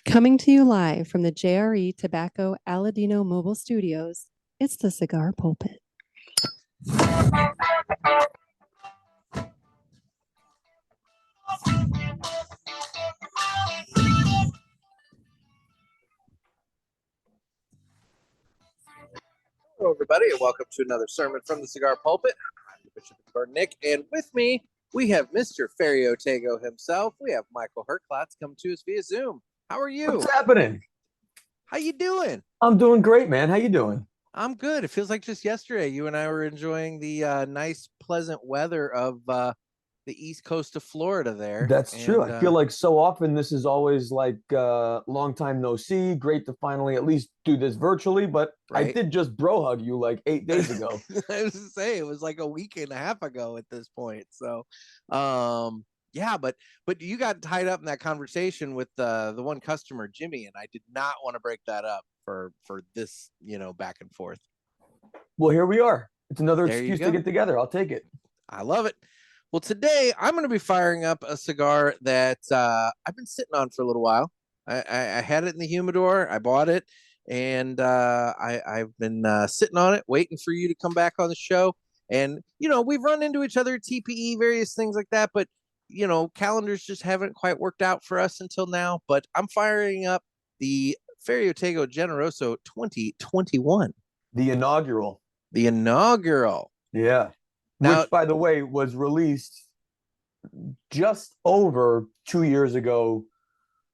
Coming to you live from the JRE Tobacco Aladino Mobile Studios, it's the Cigar Pulpit. Hello, everybody, and welcome to another sermon from the Cigar Pulpit. I'm the Bishop of the Garden, Nick, and with me, we have Mr. Ferio Tego himself. We have Michael Herklots come to us via Zoom. How are you? What's happening? How you doing? I'm doing great, man. How you doing? I'm good. It feels like just yesterday you and I were enjoying the nice, pleasant weather of the east coast of Florida there. That's true. I feel like so often this is always like long time no see. Great to finally at least do this virtually, but I right? did just bro hug you like 8 days ago. I was to say it was like a week and a half ago at this point. So, yeah, but you got tied up in that conversation with the one customer, Jimmy, and I did not want to break that up for this, back and forth. Well, here we are. It's another There you excuse go. to get together. I'll take it. I love it. Well, today I'm going to be firing up a cigar that I've been sitting on for a little while. I had it in the humidor. I bought it, and I've been sitting on it, waiting for you to come back on the show. And we've run into each other at TPE, various things like that, but calendars just haven't quite worked out for us until now. But I'm firing up the Ferio Tego Generoso 2021, The inaugural. the inaugural. Yeah. Now, which, by the way, was released just over 2 years ago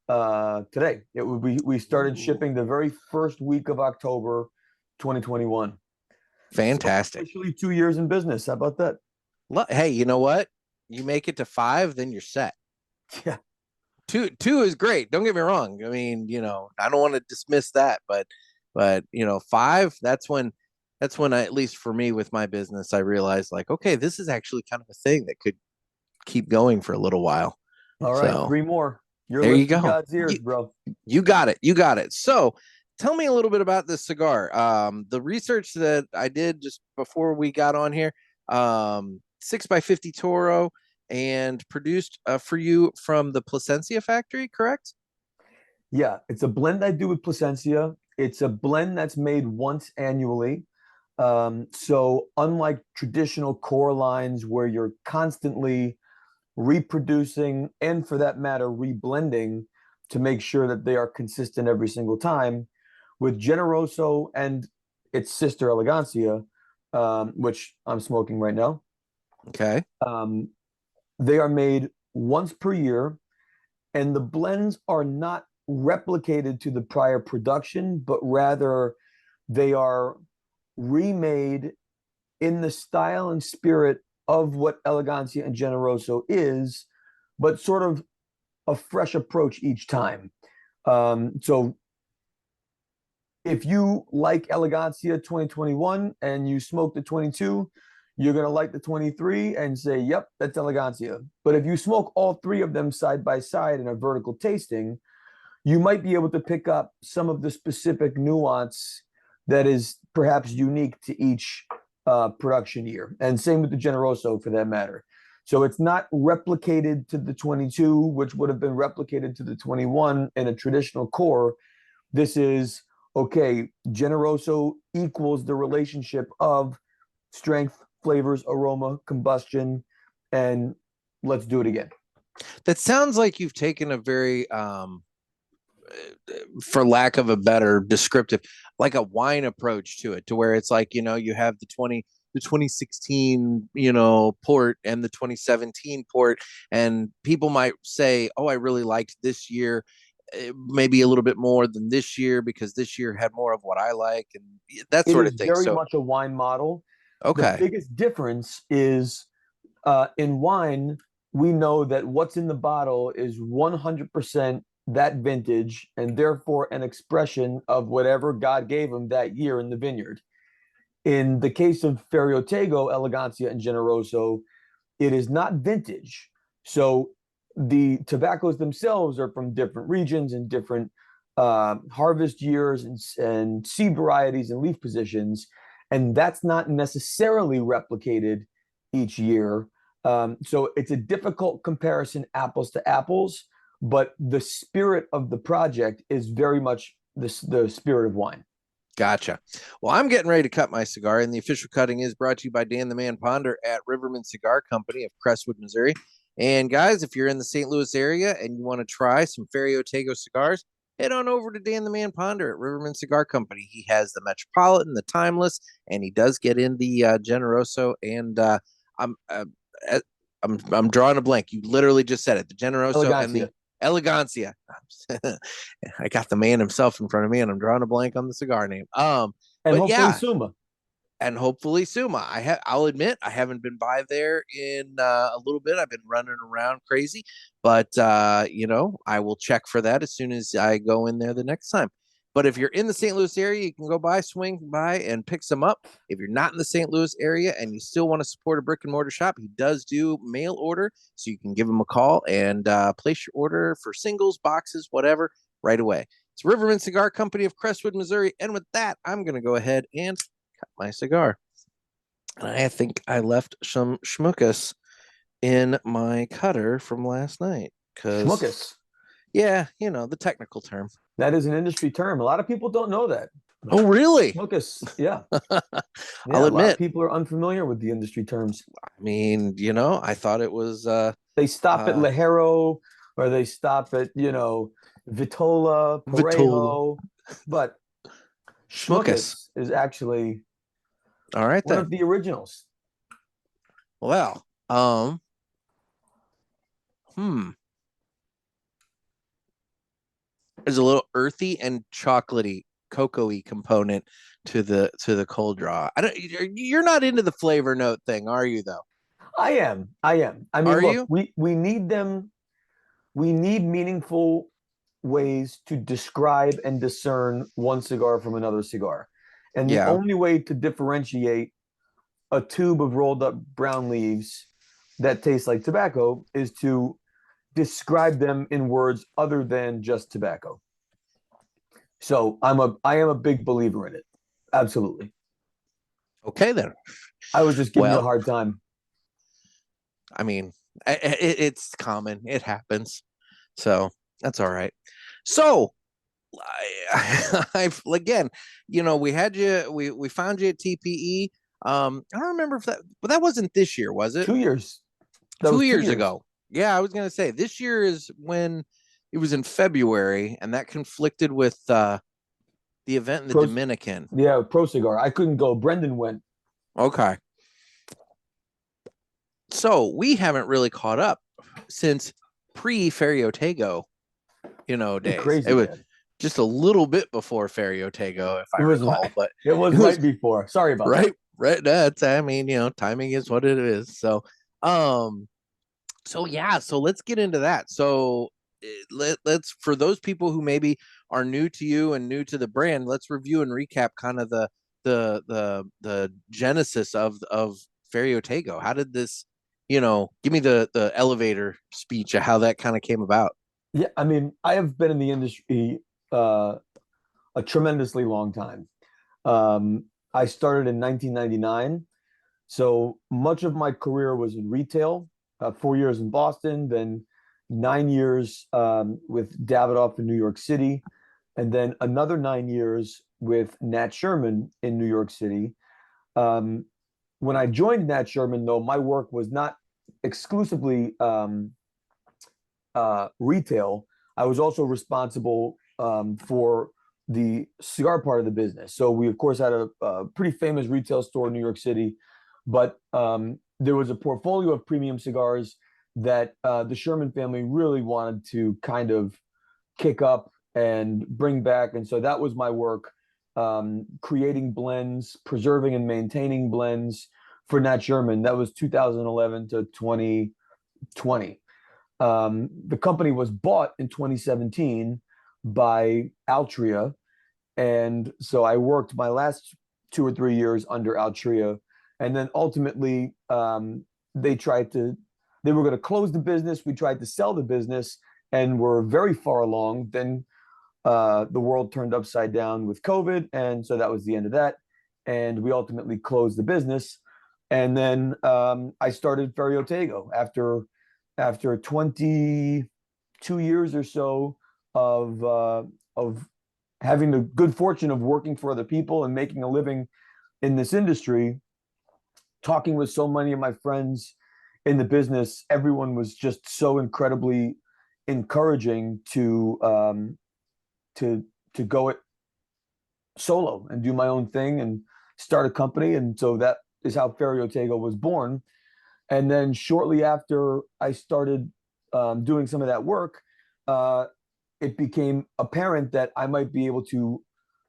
today. We started shipping the very first week of October 2021. Fantastic. So officially 2 years in business. How about that? Hey, you know what? You make it to 5, then you're set. Yeah. Two is great. Don't get me wrong. I mean, I don't want to dismiss that, but 5, that's when I, at least for me with my business, I realized like, okay, this is actually kind of a thing that could keep going for a little while. All right, so, 3 more. You're there you listening go. God's ears, bro. You got it. You got it. So tell me a little bit about this cigar. The research that I did just before we got on here, 6x50 Toro, and produced for you from the Plasencia factory, correct? Yeah, it's a blend I do with Plasencia. It's a blend that's made once annually. So unlike traditional core lines where you're constantly reproducing and for that matter, reblending to make sure that they are consistent every single time, with Generoso and its sister Elegancia, which I'm smoking right now. Okay. They are made once per year, and the blends are not replicated to the prior production, but rather they are remade in the style and spirit of what Elegancia and Generoso is, but sort of a fresh approach each time. So if you like Elegancia 2021 and you smoke the 22, you're going to like the 23 and say, yep, that's Elegancia. But if you smoke all 3 of them side by side in a vertical tasting, you might be able to pick up some of the specific nuance that is perhaps unique to each production year. And same with the Generoso for that matter. So it's not replicated to the 22, which would have been replicated to the 21 in a traditional core. This is, okay, Generoso equals the relationship of strength, flavors, aroma, combustion, and let's do it again. That sounds like you've taken a very for lack of a better descriptive, like a wine approach to it, to where it's like, you have the 2016, port and the 2017 port, and people might say, oh, I really liked this year maybe a little bit more than this year because this year had more of what I like, and that sort of thing. It is very much a wine model. Okay. The biggest difference is in wine, we know that what's in the bottle is 100% that vintage, and therefore an expression of whatever God gave him that year in the vineyard. In the case of Ferio Tego, Elegancia, and Generoso, it is not vintage. So the tobaccos themselves are from different regions and different harvest years and seed varieties and leaf positions, and that's not necessarily replicated each year. So it's a difficult comparison, apples to apples. but the spirit of the project is very much the spirit of wine. Gotcha. Well, I'm getting ready to cut my cigar, and the official cutting is brought to you by Dan the Man Ponder at Riverman Cigar Company of Crestwood, Missouri. And guys, if you're in the St. Louis area and you want to try some Ferio Tego cigars, head on over to Dan the Man Ponder at Riverman Cigar Company. He has the Metropolitan, the Timeless, and he does get in the Generoso. And I'm uh, I'm drawing a blank. You literally just said it. The Generoso and the Elegancia. I got the man himself in front of me, and I'm drawing a blank on the cigar name. And but hopefully yeah, Suma. And hopefully Suma. I'll admit I haven't been by there in a little bit. I've been running around crazy, but I will check for that as soon as I go in there the next time. But if you're in the St. Louis area, you can swing by and pick some up. If you're not in the St. Louis area and you still want to support a brick and mortar shop, he does do mail order. So you can give him a call and place your order for singles, boxes, whatever, right away. It's Riverman Cigar Company of Crestwood, Missouri. And with that, I'm going to go ahead and cut my cigar. And I think I left some schmuckus in my cutter from last night. Schmuckus. Yeah, the technical term. That is an industry term. A lot of people don't know that. Oh, really? Schmuckus, yeah. I'll admit. A lot of people are unfamiliar with the industry terms. I mean, I thought it was... they stop at Ligero, or they stop at, Vitola, Parejo. But schmuckus is actually all right, one of the originals. Well, there's a little earthy and chocolatey, cocoa-y component to the cold draw. You're not into the flavor note thing, are you? Though I am. I mean, look, we need them. We need meaningful ways to describe and discern one cigar from another cigar, and the only way to differentiate a tube of rolled up brown leaves that taste like tobacco is to describe them in words other than just tobacco. So I am a big believer in it. Absolutely. Okay, then. I was just giving you a hard time. I mean, it's common. It happens. So that's all right. So I've again, we had you. We found you at TPE. I don't remember if that wasn't this year, was it? 2 years. 2 years ago. Yeah, I was gonna say this year is when it was in February, and that conflicted with the event in the Dominican. Yeah, Pro Cigar. I couldn't go. Brendan went. Okay. So we haven't really caught up since pre-Ferio Tego, days. Crazy, it was just a little bit before Ferio Tego, if I recall. But it was right before. Sorry about that. Right. That's, I mean, timing is what it is. So, so let's get into that. So let's, for those people who maybe are new to you and new to the brand, let's review and recap kind of the genesis of Ferio Tego. How did this, give me the elevator speech of how that kind of came about. Yeah, I mean, I have been in the industry a tremendously long time. I started in 1999, so much of my career was in retail. 4 years in Boston, then 9 years with Davidoff in New York City, and then another 9 years with Nat Sherman in New York City. When I joined Nat Sherman, though, my work was not exclusively retail. I was also responsible for the cigar part of the business. So we, of course, had a pretty famous retail store in New York City, but there was a portfolio of premium cigars that the Sherman family really wanted to kind of kick up and bring back. And so that was my work, creating blends, preserving and maintaining blends for Nat Sherman. That was 2011 to 2020. The company was bought in 2017 by Altria. And so I worked my last 2 or 3 years under Altria. And then ultimately, they were going to close the business. We tried to sell the business and were very far along. Then the world turned upside down with COVID. And so that was the end of that. And we ultimately closed the business. And then I started Ferio Tego after 20 2 years or so of having the good fortune of working for other people and making a living in this industry, talking with so many of my friends in the business, everyone was just so incredibly encouraging to to go it solo and do my own thing and start a company. And so that is how Ferio Tego was born. And then shortly after I started doing some of that work, uh, it became apparent that I might be able to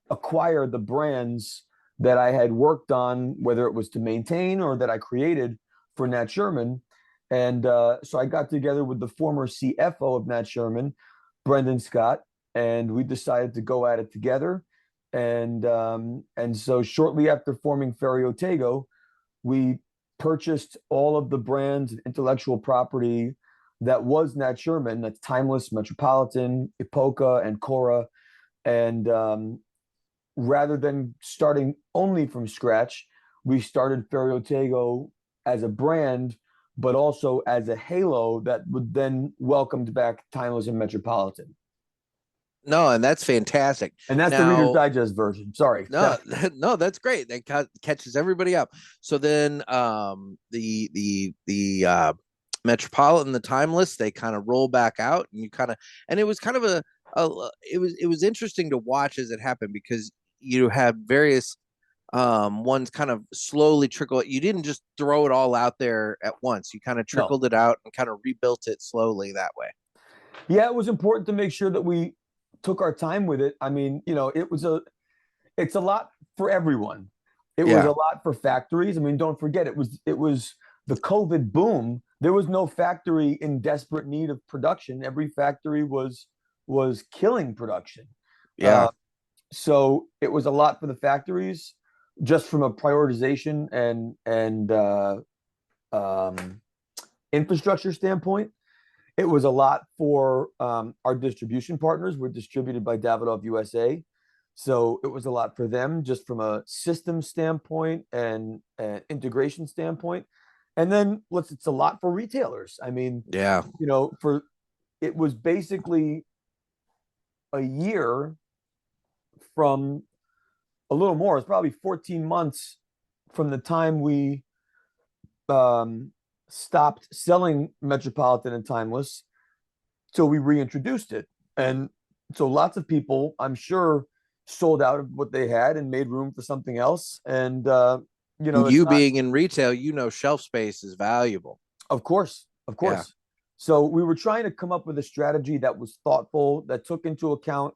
acquire the brands that I had worked on, whether it was to maintain or that I created for Nat Sherman. And so I got together with the former CFO of Nat Sherman, Brendan Scott, and we decided to go at it together. And so shortly after forming Ferio Tego, we purchased all of the brands and intellectual property that was Nat Sherman. That's Timeless, Metropolitan, Epoca, and Cora. And rather than starting only from scratch, we started Ferio Tego as a brand, but also as a halo that would then welcomed back Timeless and Metropolitan. No, and that's fantastic. And that's the Reader's Now, Digest version. Sorry. no, no, that's great. That catches everybody up. So then, the Metropolitan, the Timeless, they kind of roll back out, and you kind of, and it was kind of it was interesting to watch as it happened, because you have various ones kind of slowly trickle. You didn't just throw it all out there at once. You kind of No. trickled it out and kind of rebuilt it slowly that way. Yeah, it was important to make sure that we took our time with it. I mean, it's a lot for everyone. It was Yeah. a lot for factories. I mean, don't forget, it was the COVID boom. There was no factory in desperate need of production. Every factory was killing production. Yeah. Uh, so it was a lot for the factories, just from a prioritization and infrastructure standpoint. It was a lot for our distribution partners. We're distributed by Davidoff USA. So it was a lot for them just from a system standpoint and integration standpoint. And then it's a lot for retailers. I mean, Yeah. for it was basically a year from a little more. It's probably 14 months from the time we um, stopped selling Metropolitan and Timeless till we reintroduced it. And so lots of people, I'm sure, sold out of what they had and made room for something else. And it's You not, being in retail, shelf space is valuable. of course, of Yeah. course. So we were trying to come up with a strategy that was thoughtful, that took into account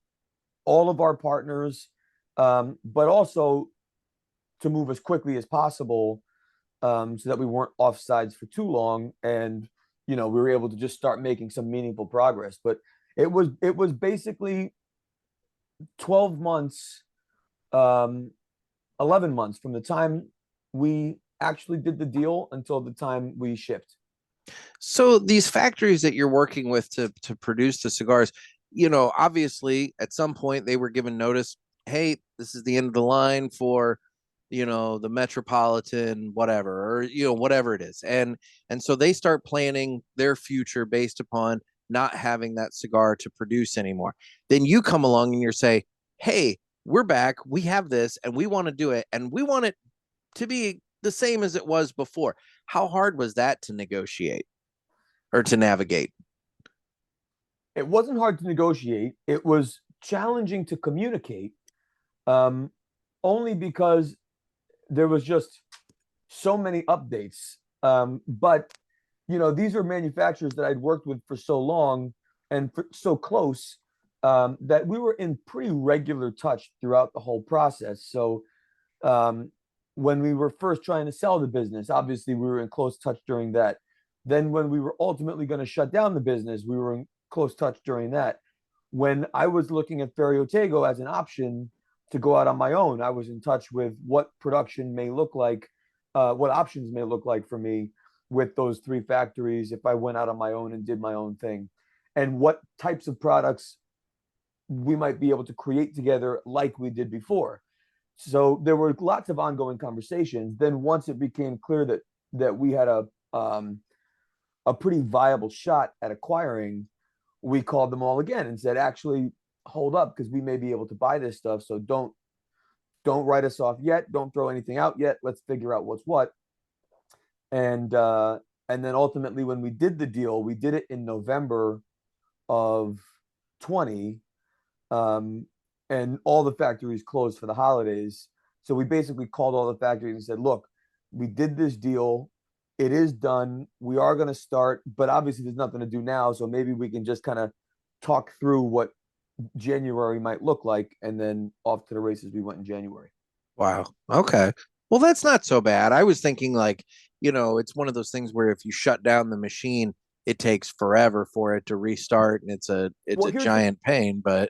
all of our partners, but also to move as quickly as possible, so that we weren't offsides for too long, and we were able to just start making some meaningful progress. But it was basically 12 months, um, 11 months from the time we actually did the deal until the time we shipped. So these factories that you're working with to produce the cigars, obviously at some point they were given notice, hey, this is the end of the line for, the Metropolitan, whatever, or whatever it is. And so they start planning their future based upon not having that cigar to produce anymore. Then you come along and you say, hey, we're back, we have this, and we want to do it, and we want it to be the same as it was before. How hard was that to negotiate or to navigate? It wasn't hard to negotiate. It was challenging to communicate, um, only because there was just so many updates. But these are manufacturers that I'd worked with for so long and so close, that we were in pretty regular touch throughout the whole process. So um, when we were first trying to sell the business, obviously we were in close touch during that. Then when we were ultimately going to shut down the business, we were in close touch during that. When I was looking at Ferio Tego as an option to go out on my own, I was in touch with what production may look like, what options may look like for me with those three factories if I went out on my own and did my own thing, and what types of products we might be able to create together like we did before. So there were lots of ongoing conversations. Then once it became clear that we had a pretty viable shot at acquiring, we called them all again and said, actually, hold up, because we may be able to buy this stuff. So don't write us off yet. Don't throw anything out yet. Let's figure out what's what. And then ultimately, when we did the deal, we did it in November of 20, and all the factories closed for the holidays. So we basically called all the factories and said, look, we did this deal. It is done. We are going to start, but obviously there's nothing to do now. So maybe we can just kind of talk through what January might look like. And then off to the races we went in January. Wow. Okay. Well, that's not so bad. I was thinking like, it's one of those things where if you shut down the machine, it takes forever for it to restart, and it's a giant pain, but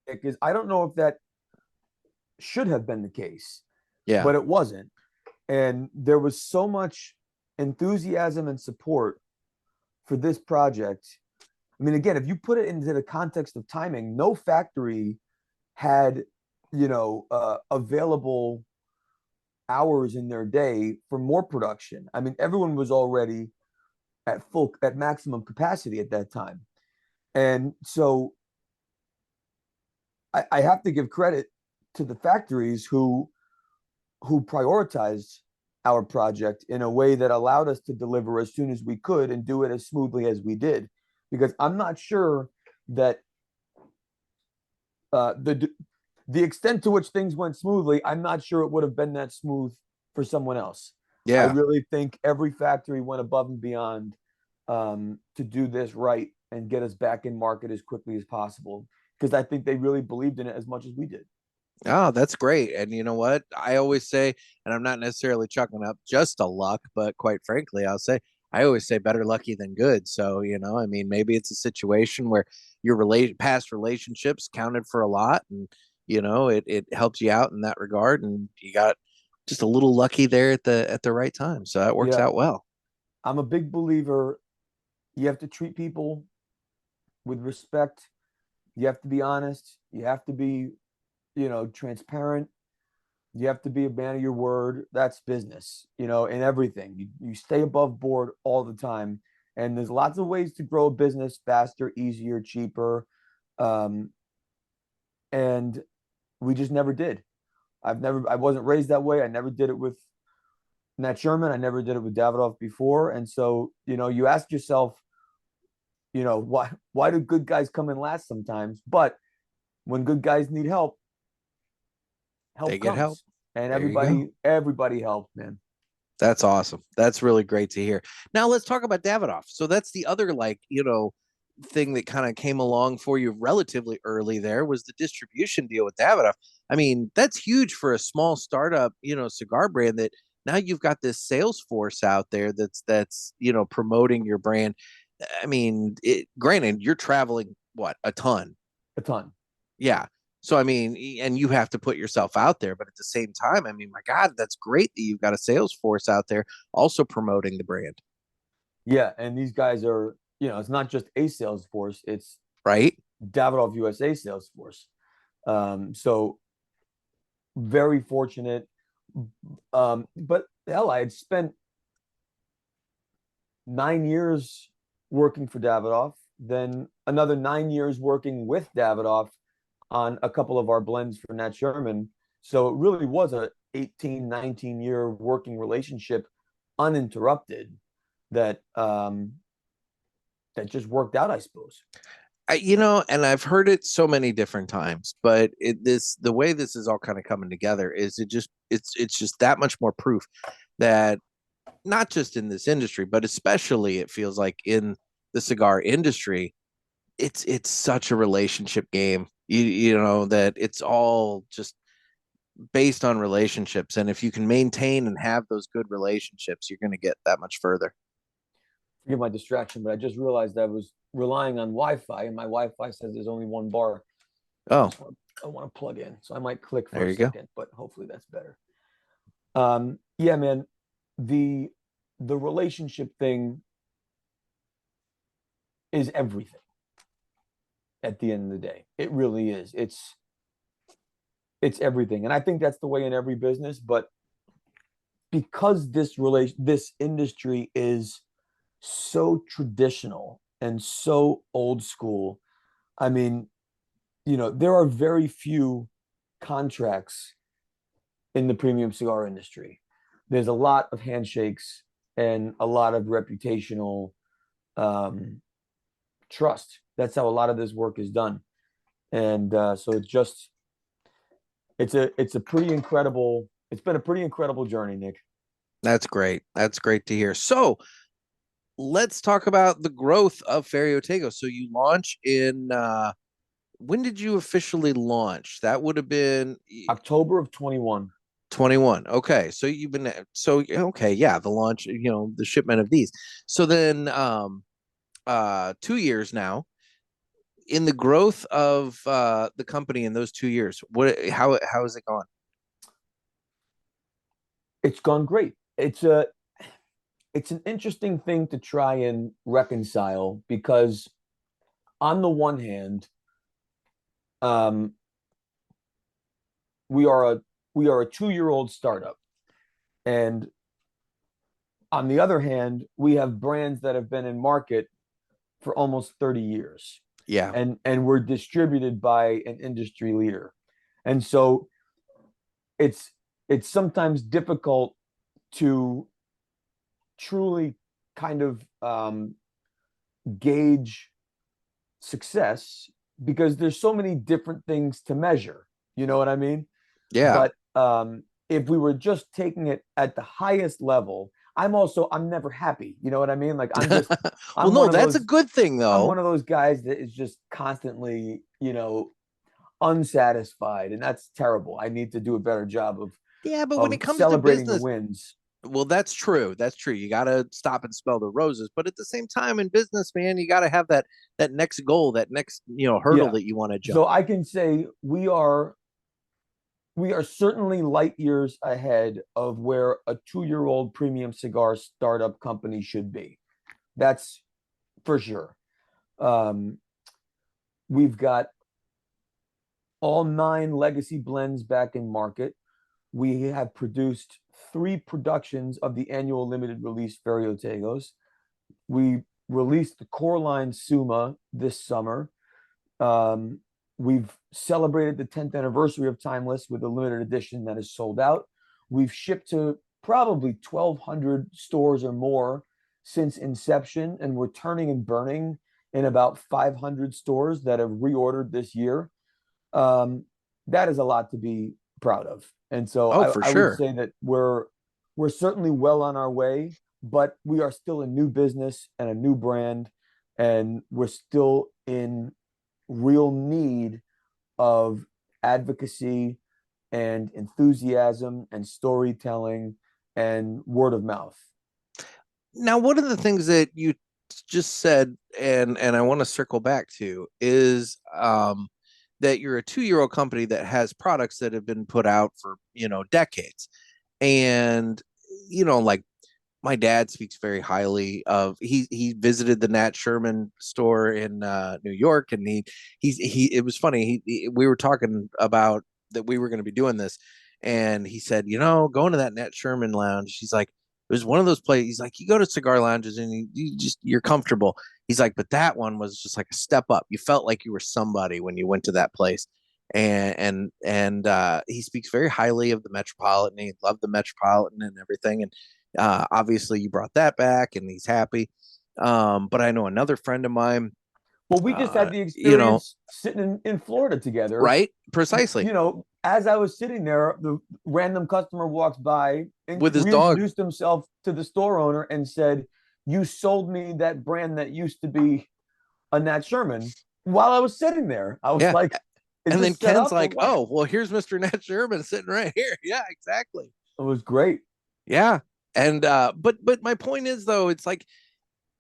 because I don't know if that should have been the case, yeah. but it wasn't. And there was so much enthusiasm and support for this project. I mean, again, if you put it into the context of timing, no factory had, available hours in their day for more production. I mean, everyone was already at maximum capacity at that time. And so I have to give credit to the factories who prioritized our project in a way that allowed us to deliver as soon as we could and do it as smoothly as we did. Because I'm not sure that the extent to which things went smoothly, I'm not sure it would have been that smooth for someone else. Yeah. I really think every factory went above and beyond to do this right and get us back in market as quickly as possible, because I think they really believed in it as much as we did. Oh, that's great. And you know what? I always say, and I'm not necessarily chucking up just a luck, but quite frankly, I always say better lucky than good. So, I mean, maybe it's a situation where your past relationships counted for a lot, and, it helps you out in that regard. And you got just a little lucky there at the right time. So that works out well. I'm a big believer. You have to treat people with respect. You have to be honest. You have to be, transparent. You have to be a man of your word. That's business, in everything. You stay above board all the time. And there's lots of ways to grow a business faster, easier, cheaper. And we just never did. I wasn't raised that way. I never did it with Nat Sherman. I never did it with Davidoff before. And so, you ask yourself, why do good guys come in last sometimes? But when good guys need help they get comes. help. And everybody helped, man. That's awesome. That's really great to hear. Now let's talk about Davidoff. So that's the other thing that kind of came along for you relatively early there was the distribution deal with Davidoff. I mean, that's huge for a small startup, cigar brand that now you've got this sales force out there that's promoting your brand. I mean, granted, you're traveling a ton. Yeah. So, I mean, and you have to put yourself out there, but at the same time, I mean, my God, that's great that you've got a sales force out there also promoting the brand. Yeah. And these guys are, it's not just a sales force, it's right. Davidoff USA sales force. So very fortunate. But hell, I had spent 9 years working for Davidoff, then another 9 years working with Davidoff on a couple of our blends for Nat Sherman. So it really was a 18, 19-year working relationship, uninterrupted, that that just worked out, I suppose. And I've heard it so many different times, but the way this is all kind of coming together is it's just that much more proof that not just in this industry, but especially it feels like in the cigar industry, it's such a relationship game. That it's all just based on relationships, and if you can maintain and have those good relationships, you're going to get that much further. Forgive my distraction, but I just realized I was relying on Wi-Fi, and my Wi-Fi says there's only one bar. Oh, I want to plug in, so I might click for a second, but hopefully that's better. Yeah, man, the relationship thing is everything. At the end of the day, it really is. It's everything, and I think that's the way in every business. But because this industry is so traditional and so old school. I mean, there are very few contracts in the premium cigar industry. There's a lot of handshakes and a lot of reputational um, trust. That's how a lot of this work is done. And so it's a pretty incredible, it's been a pretty incredible journey, Nick. That's great. That's great to hear. So let's talk about the growth of Ferio Tego. So you launch in when did you officially launch? That would have been October of 21. 21. Okay. So you've been okay, yeah, the launch, the shipment of these. So then 2 years now in the growth of the company in those 2 years. How has it gone? It's gone great. It's an interesting thing to try and reconcile because on the one hand, um, we are a 2-year-old startup, and on the other hand, we have brands that have been in market for almost 30 years, Yeah. and we're distributed by an industry leader, and so it's it's sometimes difficult to truly kind of gauge success because there's so many different things to measure. You know what I mean? Yeah. But if we were just taking it at the highest level, I'm never happy. You know what I mean? Like Well, I'm no, one of that's a those good thing I'm though. one of those guys that is just constantly, unsatisfied, and that's terrible. I need to do a better job Yeah, but when it of comes to celebrating the business, wins. well, that's true. That's true. You got to stop and smell the roses, but at the same time in business, man, you got to have that next goal, that next, hurdle Yeah. that you want to jump. So I can say we are certainly light years ahead of where a 2-year-old premium cigar startup company should be. That's for sure. Um, we've got all 9 legacy blends back in market. We have produced 3 productions of the annual limited release Ferio Tegos. We released the core line Suma this summer. Um, we've celebrated the 10th anniversary of Timeless with a limited edition that is sold out. We've shipped to probably 1,200 stores or more since inception, and we're turning and burning in about 500 stores that have reordered this year. Um, that is a lot to be proud of. And so Oh, for I would sure. say that we're certainly well on our way, but we are still a new business and a new brand, and we're still in real need of advocacy and enthusiasm and storytelling and word of mouth. Now, one of the things that you just said, and I want to circle back to, is that you're a 2-year-old company that has products that have been put out for decades, and like my dad speaks very highly of. He visited the Nat Sherman store in New York, and he it was funny. We were talking about that we were going to be doing this, and he said, going to that Nat Sherman lounge. He's like, it was one of those places. He's like, you go to cigar lounges and you're comfortable. He's like, but that one was just like a step up. You felt like you were somebody when you went to that place. And he speaks very highly of the Metropolitan. He loved the Metropolitan and everything. And obviously you brought that back and he's happy. But I know another friend of mine, Well, we just had the you know, experience sitting in Florida together. right? Precisely. As I was sitting there, the random customer walks by and With his dog. reintroduced himself to the store owner and said, "You sold me that brand that used to be a Nat Sherman." While I was sitting there, I was Yeah. like, "Is And then this set Ken's up or like, what?" oh, well, here's Mr. Nat Sherman sitting right here. Yeah, exactly. It was great. Yeah. And but my point is though, it's like,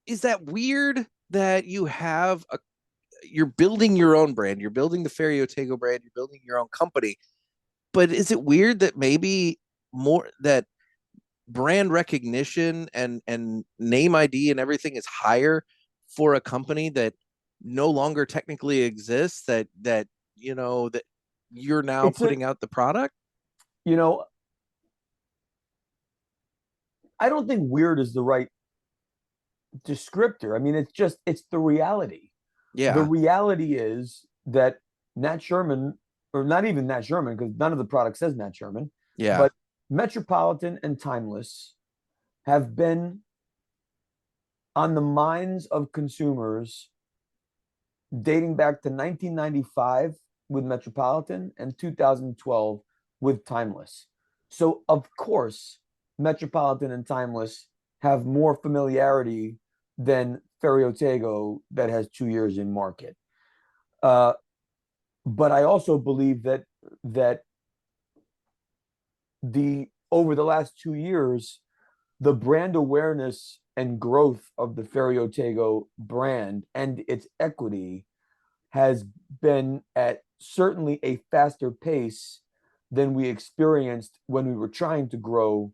is that weird that you're building your own brand, you're building the Ferio Tego brand, you're building your own company, but is it weird that maybe more that brand recognition and name ID and everything is higher for a company that no longer technically exists, that you're now It's a, putting out the product? you know, I don't think weird is the right descriptor. I mean, it's the reality. The Yeah. reality is that Nat Sherman, or not even Nat Sherman, because none of the product says Nat Sherman, Yeah. but Metropolitan and Timeless have been on the minds of consumers dating back to 1995 with Metropolitan and 2012 with Timeless. So, of course, Metropolitan and Timeless have more familiarity than Ferio Tego that has 2 years in market. Uh, but I also believe that the over the last 2 years, the brand awareness and growth of the Ferio Tego brand and its equity has been at certainly a faster pace than we experienced when we were trying to grow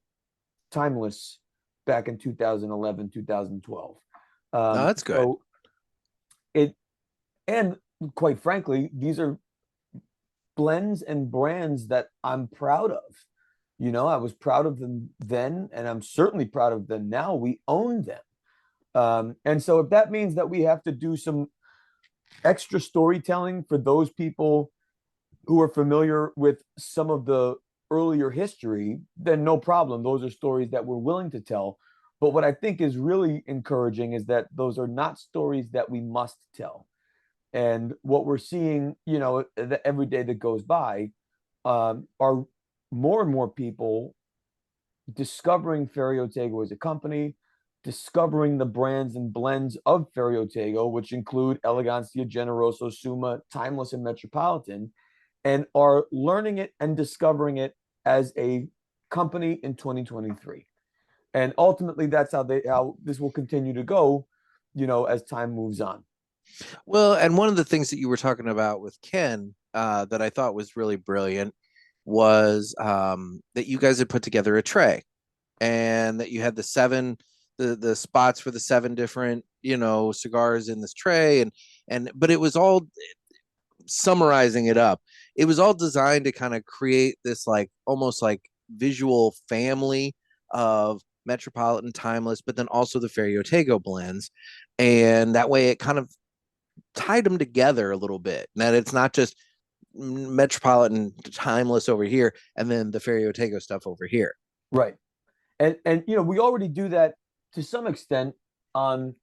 Timeless back in 2011, 2012. No, that's good. So it, and quite frankly, these are blends and brands that I'm proud of. I was proud of them then, and I'm certainly proud of them now. We own them. And so if that means that we have to do some extra storytelling for those people who are familiar with some of the earlier history, then no problem. Those are stories that we're willing to tell. But what I think is really encouraging is that those are not stories that we must tell. And what we're seeing, every day that goes by, are more and more people discovering Ferio Tego as a company, discovering the brands and blends of Ferio Tego, which include Elegancia, Generoso, Suma, Timeless, and Metropolitan, and are learning it and discovering it as a company in 2023. And ultimately, that's how this will continue to go, as time moves on. Well, and one of the things that you were talking about with Ken that I thought was really brilliant was that you guys had put together a tray, and that you had the spots for the 7 different cigars in this tray, and but it was all, summarizing it up, it was all designed to kind of create this like almost like visual family of Metropolitan, Timeless, but then also the Ferio Tego blends, and that way it kind of tied them together a little bit. That it's not just Metropolitan, Timeless over here, and then the Ferio Tego stuff over here. Right. And we already do that to some extent on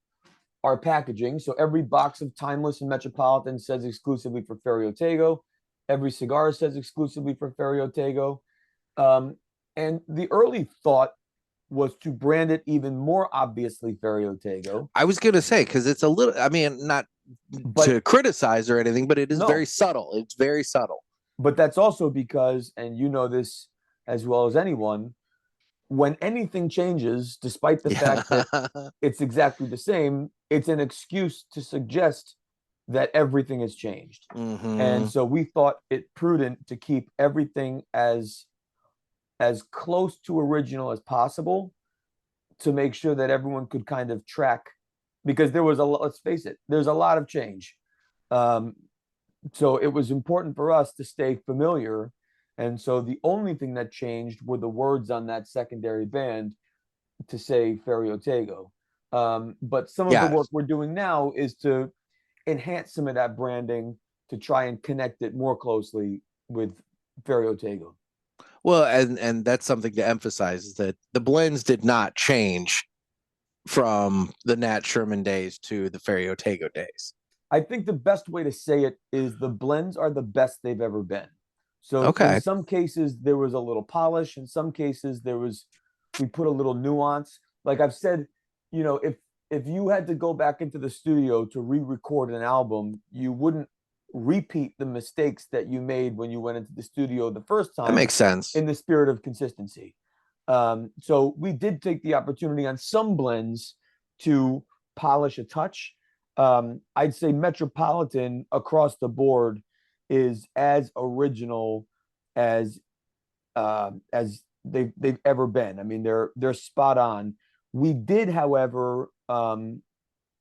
our packaging. So every box of Timeless and Metropolitan says exclusively for Ferio Tego. Every cigar says exclusively for Ferio Tego. And the early thought was to brand it even more obviously Ferio Tego. I was going to say, because it's a little, I mean, not to criticize or anything, but it is very subtle. It's very subtle. But that's also because, and you know this as well as anyone, when anything changes, despite the fact that it's exactly the same, it's an excuse to suggest that everything has changed. And so we thought it prudent to keep everything as close to original as possible, to make sure that everyone could kind of track, because there was let's face it, there's a lot of change. So it was important for us to stay familiar. And so the only thing that changed were the words on that secondary band to say Ferio Tego. But some of the work we're doing now is to enhance some of that branding to try and connect it more closely with Ferio Tego. Well, and that's something to emphasize, is that the blends did not change from the Nat Sherman days to the Ferio Tego days. I think the best way to say it is the blends are the best they've ever been. So in some cases there was a little polish. In some cases we put a little nuance. Like I've said, if you had to go back into the studio to re-record an album, you wouldn't repeat the mistakes that you made when you went into the studio the first time. That makes sense. In the spirit of consistency. So we did take the opportunity on some blends to polish a touch. I'd say Metropolitan across the board is as original as they've ever been. I mean, they're spot on. We did, however,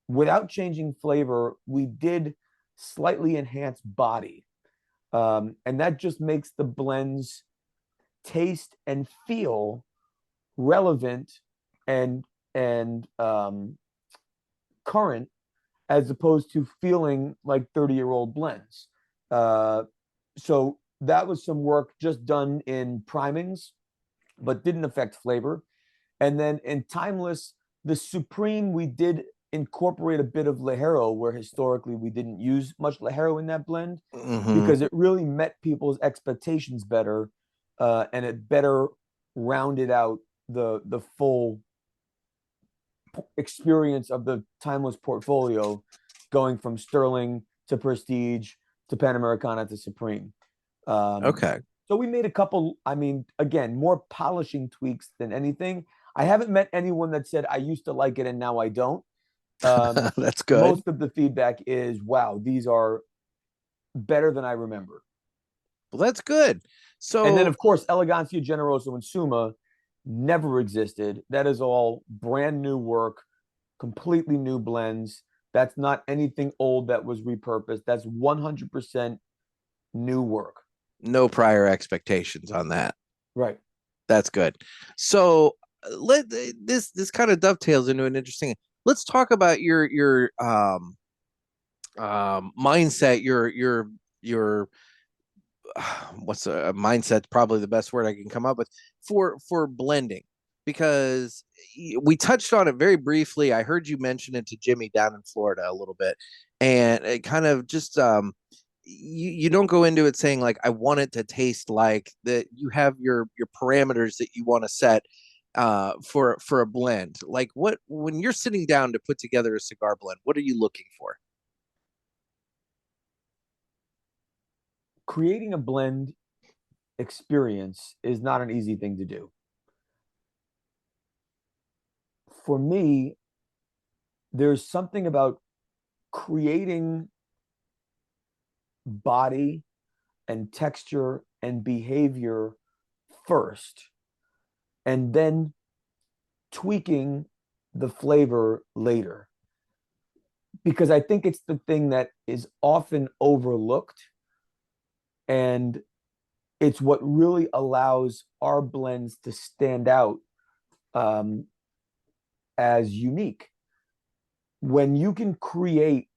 without changing flavor, we did slightly enhance body, and that just makes the blends taste and feel relevant and current as opposed to feeling like 30-year-old blends. So that was some work just done in primings, but didn't affect flavor. And then in Timeless, the Supreme, we did incorporate a bit of Ligero, where historically we didn't use much Ligero in that blend, because it really met people's expectations better, and it better rounded out the full experience of the Timeless portfolio, going from Sterling to Prestige to Panamericana to Supreme. Okay. So we made a couple, I mean, again, more polishing tweaks than anything. I haven't met anyone that said, I used to like it and now I don't. That's good. Most of the feedback is, wow, these are better than I remember. Well, that's good. So, and then, of course, Elegancia, Generoso, and Suma never existed. That is all brand new work, completely new blends. That's not anything old that was repurposed. That's 100% new work. No prior expectations on that. Right. That's good. So this kind of dovetails into an interesting. Let's talk about your mindset. Your what's a mindset? Probably the best word I can come up with for blending, because we touched on it very briefly. I heard you mention it to Jimmy down in Florida a little bit, and it kind of just you don't go into it saying like, I want it to taste like that. You have your parameters that you want to set for a blend. Like, what, when you're sitting down to put together a cigar blend, what are you looking for? Creating a blend experience is not an easy thing to do. For me, there's something about creating body and texture and behavior first, and then tweaking the flavor later. Because I think it's the thing that is often overlooked, and it's what really allows our blends to stand out as unique. When you can create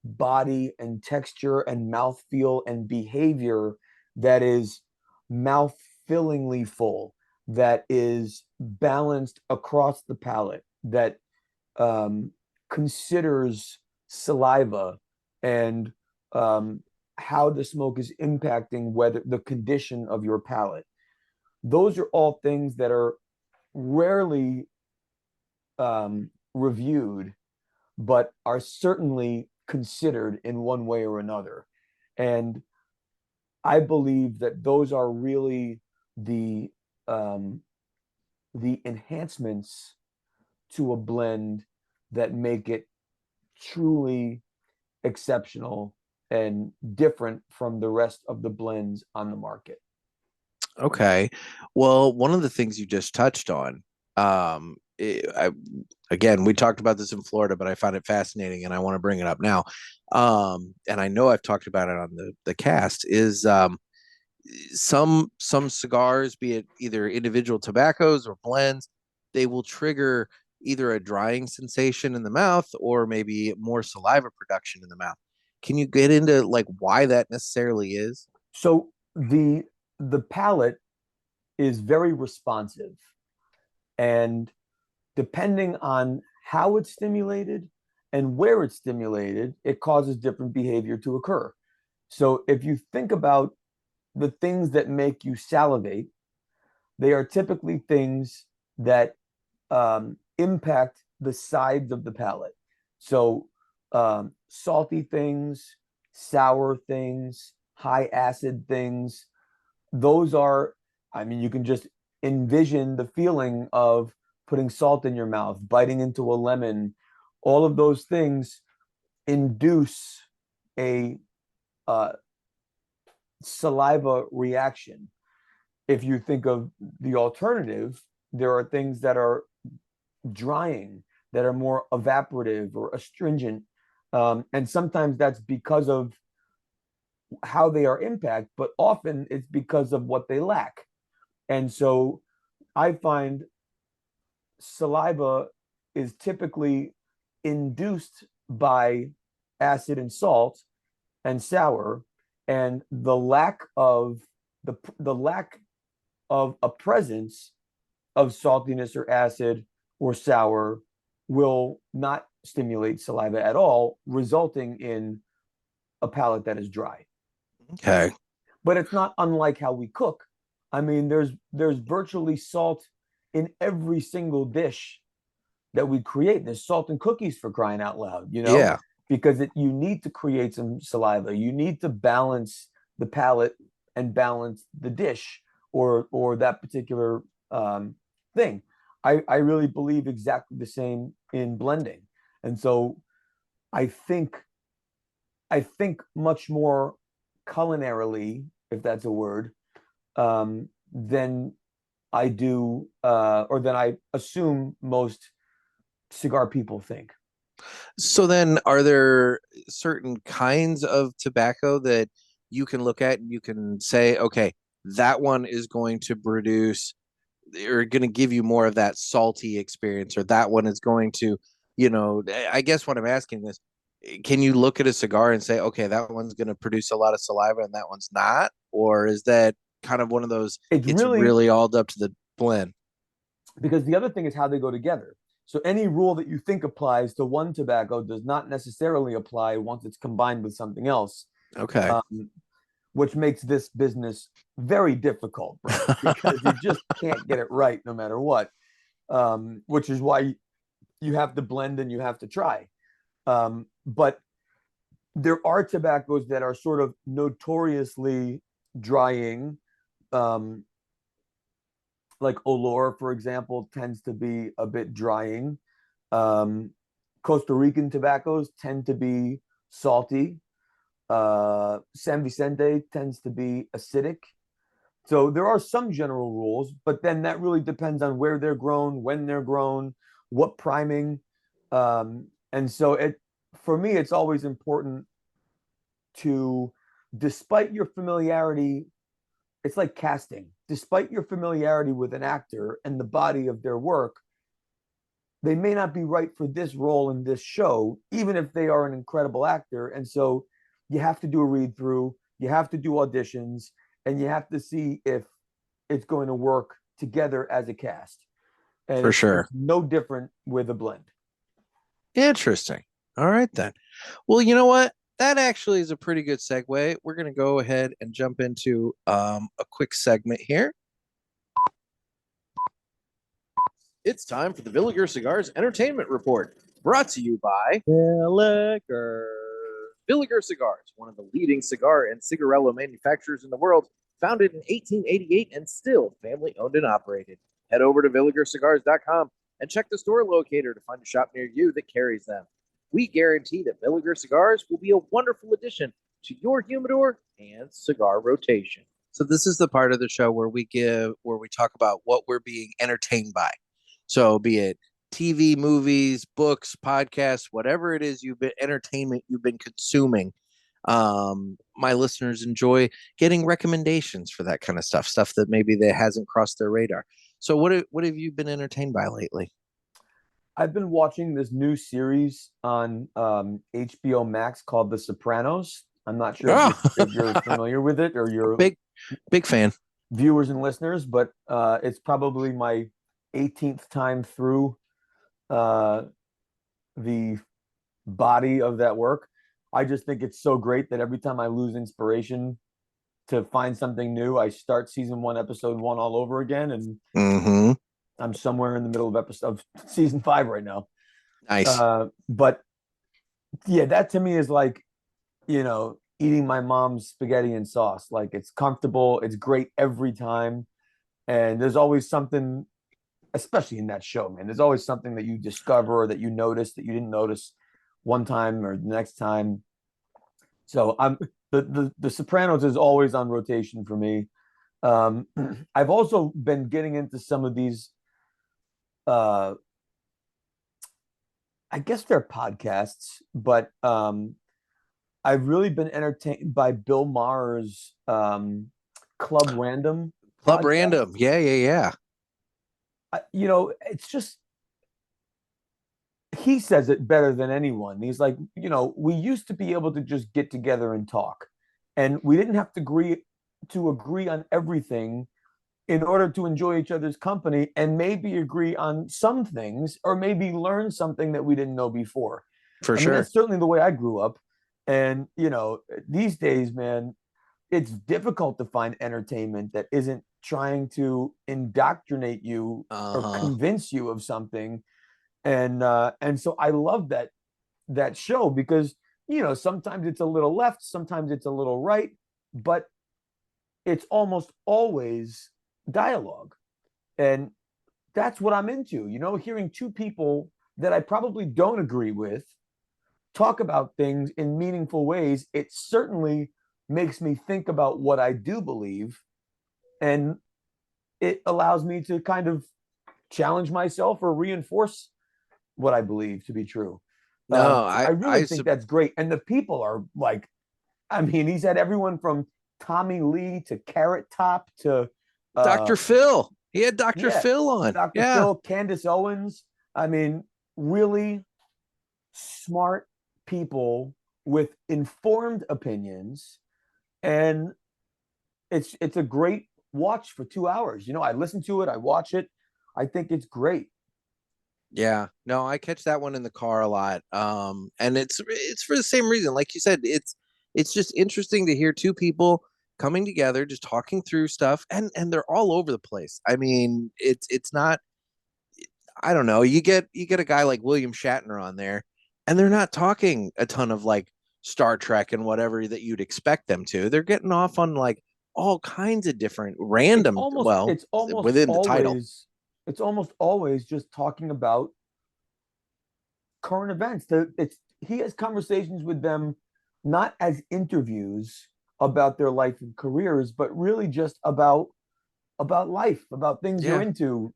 body and texture and mouthfeel and behavior that is mouth-fillingly full, that is balanced across the palate, that considers saliva and how the smoke is impacting whether the condition of your palate. Those are all things that are rarely reviewed, but are certainly considered in one way or another. And I believe that those are really the enhancements to a blend that make it truly exceptional and different from the rest of the blends on the market. Okay. Well, one of the things you just touched on, again, we talked about this in Florida, but I found it fascinating and I want to bring it up now. And I know I've talked about it on the cast, is some cigars, be it either individual tobaccos or blends, they will trigger either a drying sensation in the mouth or maybe more saliva production in the mouth. Can you get into like why that necessarily is? So the palate is very responsive, and depending on how it's stimulated and where it's stimulated, it causes different behavior to occur. So if you think about the things that make you salivate, they are typically things that impact the sides of the palate. So salty things, sour things, high acid things, those are, I mean, you can just envision the feeling of putting salt in your mouth, biting into a lemon. All of those things induce a saliva reaction. If you think of the alternative, there are things that are drying, that are more evaporative or astringent. And sometimes that's because of how they are impacted, but often it's because of what they lack. And so I find saliva is typically induced by acid and salt and sour, and the lack of a presence of saltiness or acid or sour will not stimulate saliva at all, resulting in a palate that is dry. Okay. But it's not unlike how we cook. I mean, there's virtually salt in every single dish that we create. There's salt in cookies, for crying out loud, Yeah. because you need to create some saliva. You need to balance the palate and balance the dish or that particular thing. I really believe exactly the same in blending. And so I think much more culinarily, if that's a word, than I do, or than I assume most cigar people think. So then, are there certain kinds of tobacco that you can look at and you can say, okay, that one is going to produce or going to give you more of that salty experience, or that one is going to, I guess what I'm asking is, can you look at a cigar and say, okay, that one's going to produce a lot of saliva and that one's not? Or is that kind of one of those, it's really all up to the blend? Because the other thing is how they go together. So any rule that you think applies to one tobacco does not necessarily apply once it's combined with something else. Okay. Which makes this business very difficult, Brian, because you just can't get it right no matter what. Which is why you have to blend and you have to try. But there are tobaccos that are sort of notoriously drying. Like Olor, for example, tends to be a bit drying. Costa Rican tobaccos tend to be salty. San Vicente tends to be acidic. So there are some general rules, but then that really depends on where they're grown, when they're grown, what priming. And so for me, it's always important to, despite your familiarity, it's like casting. Despite your familiarity with an actor and the body of their work, they may not be right for this role in this show, even if they are an incredible actor. And so you have to do a read through, you have to do auditions, and you have to see if it's going to work together as a cast. And For sure. It's no different with a blend. Interesting. All right, then. Well, you know what? That actually is a pretty good segue. We're going to go ahead and jump into a quick segment here. It's time for the Villiger Cigars Entertainment Report, brought to you by Villiger. Villiger Cigars, one of the leading cigar and cigarello manufacturers in the world, founded in 1888 and still family owned and operated. Head over to VilligerCigars.com and check the store locator to find a shop near you that carries them. We guarantee that Villiger Cigars will be a wonderful addition to your humidor and cigar rotation. So this is the part of the show where we talk about what we're being entertained by. So be it TV, movies, books, podcasts, whatever it is entertainment you've been consuming. My listeners enjoy getting recommendations for that kind of stuff that maybe that hasn't crossed their radar. So what have you been entertained by lately? I've been watching this new series on HBO Max called The Sopranos. I'm not sure if you're familiar with it or you're big fan. Viewers and listeners, but it's probably my 18th time through the body of that work. I just think it's so great that every time I lose inspiration to find something new, I start season 1, episode 1 all over again, and I'm somewhere in the middle of season 5 right now. Nice. But yeah, that to me is like, eating my mom's spaghetti and sauce. Like, it's comfortable, it's great every time, and there's always something, especially in that show, man. There's always something that you discover or that you notice that you didn't notice one time or the next time. So the Sopranos is always on rotation for me. I've also been getting into some of these I guess they're podcasts, but I've really been entertained by Bill Maher's Club Random. Club podcast. Random. Yeah. It's just he says it better than anyone. He's like, we used to be able to just get together and talk, and we didn't have to agree on everything in order to enjoy each other's company, and maybe agree on some things, or maybe learn something that we didn't know before. For I mean, sure. that's certainly the way I grew up. And, these days, man, it's difficult to find entertainment that isn't trying to indoctrinate you or Uh-huh. convince you of something. And so I love that show, because sometimes it's a little left, sometimes it's a little right, but it's almost always dialogue. And that's what I'm into, hearing two people that I probably don't agree with talk about things in meaningful ways. It certainly makes me think about what I do believe, and it allows me to kind of challenge myself or reinforce what I believe to be true. No, So I really think that's great. And the people are like, I mean, he's had everyone from Tommy Lee to Carrot Top to Dr. Phil. He had Dr. yeah, Phil on. Dr. Yeah. Phil, Candace Owens. I mean, really smart people with informed opinions, and it's a great watch for 2 hours. I listen to it, I watch it. I think it's great. Yeah. No, I catch that one in the car a lot. And it's for the same reason. Like you said, it's just interesting to hear two people coming together, just talking through stuff, and they're all over the place. I mean, it's not, I don't know, you get a guy like William Shatner on there, and they're not talking a ton of like Star Trek and whatever that you'd expect them to. They're getting off on like all kinds of different it's random, almost well, it's almost within the title. always it's almost always just talking about current events. He has conversations with them, not as interviews about their life and careers, but really just about life, about things they're Yeah. into,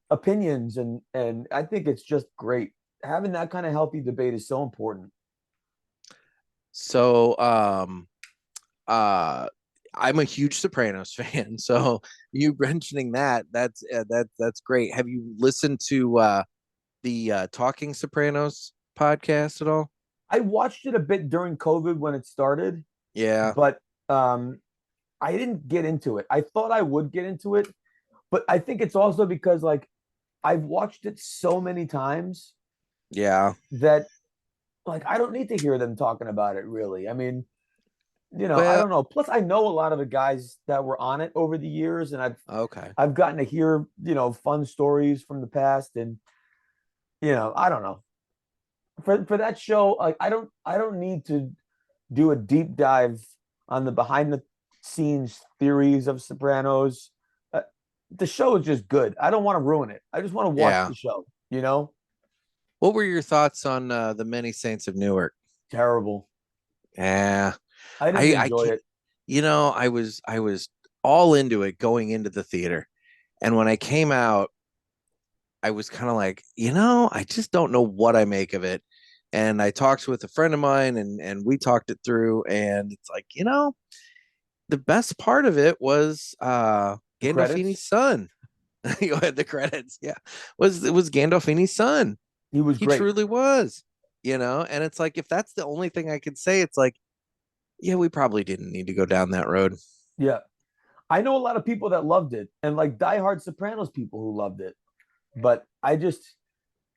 opinions. And I think it's just great. Having that kind of healthy debate is so important. So, uh, I'm a huge Sopranos fan. So you mentioning that's great. Have you listened to the Talking Sopranos podcast at all? I watched it a bit during COVID when it started, Yeah. but um, I didn't get into it. I thought I would get into it, but I think it's also because like I've watched it so many times Yeah. that like I don't need to hear them talking about it really. I mean, I Well, don't know. Plus, I know a lot of the guys that were on it over the years, and I've okay. I've gotten to hear fun stories from the past, and I don't know. For that show, like I don't need to do a deep dive on the behind the scenes theories of Sopranos. Uh, the show is just good. I don't want to ruin it. I just want to watch Yeah. the show. What were your thoughts on the Many Saints of Newark? Terrible. Yeah. I didn't I enjoy can't, it. I was all into it going into the theater. And when I came out, I was kind of like, I just don't know what I make of it. And I talked with a friend of mine, and we talked it through, and it's like, the best part of it was The credits. Gandolfini's son. You had the credits. Yeah. It was Gandolfini's son. He was He great. truly was, and it's like if that's the only thing I could say, it's like, yeah, we probably didn't need to go down that road. Yeah. I know a lot of people that loved it, and like diehard Sopranos people who loved it. But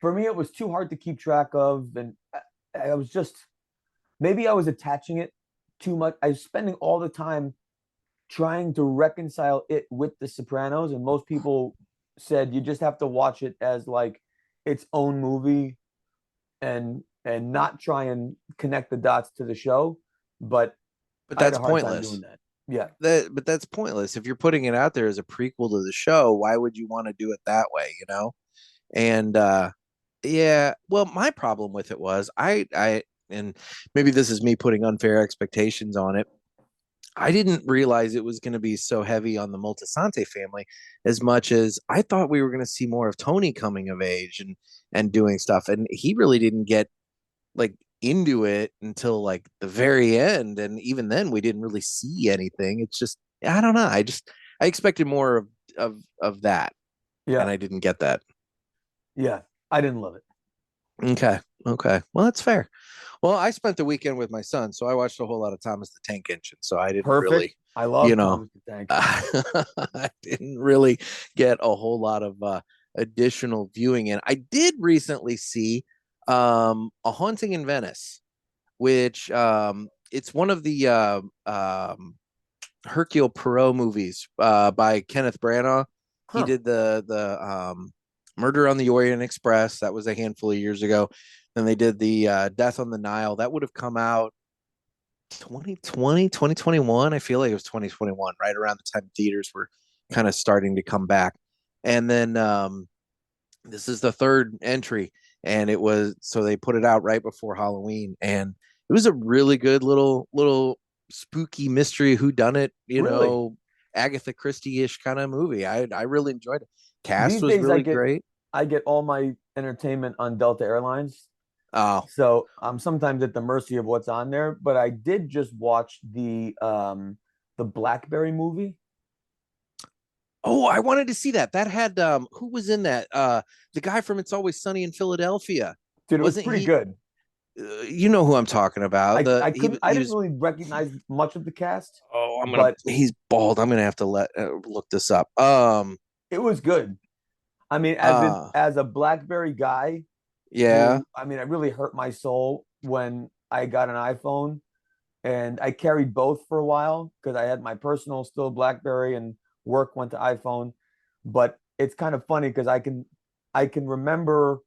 for me, it was too hard to keep track of, and I was just maybe I was attaching it too much. I was spending all the time trying to reconcile it with The Sopranos, and most people said you just have to watch it as like its own movie, and not try and connect the dots to the show. But But I had that's a hard time doing pointless. that. Yeah, But that's pointless. If you're putting it out there as a prequel to the show, why would you want to do it that way? And yeah, well, my problem with it was and maybe this is me putting unfair expectations on it. I didn't realize it was going to be so heavy on the Moltisanti family as much as I thought we were going to see more of Tony coming of age and doing stuff. And he really didn't get like into it until like the very end. And even then we didn't really see anything. It's just, I don't know. I expected more of that, and yeah, I didn't get that. yeah. I didn't love it. Okay. Okay. Well, that's fair. Well, I spent the weekend with my son, so I watched a whole lot of Thomas the Tank Engine. So I didn't Perfect. really, I you love know, Thomas the Tank. I didn't really get a whole lot of additional viewing in. I did recently see A Haunting in Venice, which it's one of the Hercule Poirot movies by Kenneth Branagh. He Huh. did the Murder on the Orient Express. That was a handful of years ago. Then they did the Death on the Nile. That would have come out 2020, 2021. I feel like it was 2021, right around the time theaters were kind of starting to come back. And then this is the third entry, and it was so they put it out right before Halloween, and it was a really good little spooky mystery whodunit, Really? Agatha Christie-ish kind of movie. I really enjoyed it. Cast These was days really great. I get all my entertainment on Delta Airlines. Oh, So I'm sometimes at the mercy of what's on there, but I did just watch the Blackberry movie. oh, I wanted to see that. That had who was in that? The guy from It's Always Sunny in Philadelphia. Dude, it was Wasn't pretty he? good. You know who I'm talking about. I couldn't I He didn't was. really recognize much of the cast, Oh, but he's bald. I'm gonna have to look this up. it was good. I mean, Uh as a BlackBerry guy yeah. who, I mean, it really hurt my soul when I got an iPhone, and I carried both for a while because I had my personal still BlackBerry and work went to iPhone. But it's kind of funny because I can remember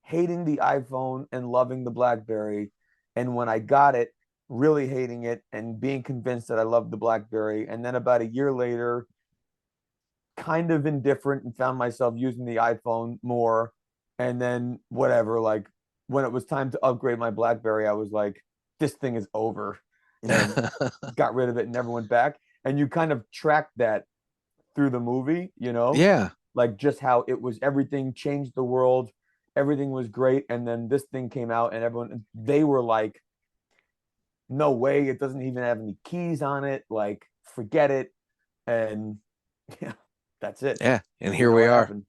hating the iPhone and loving the BlackBerry, and when I got it, really hating it and being convinced that I loved the BlackBerry, and then about a year later, kind of indifferent and found myself using the iPhone more, and then whatever, like when it was time to upgrade my BlackBerry, I was like, this thing is over, and got rid of it and never went back. And you kind of track that through the movie, Yeah. like just how it was, everything changed the world, everything was great, and then this thing came out and everyone, they were like, no way, it doesn't even have any keys on it, like forget it. And yeah, that's it. Yeah. And You here know we what are. happened?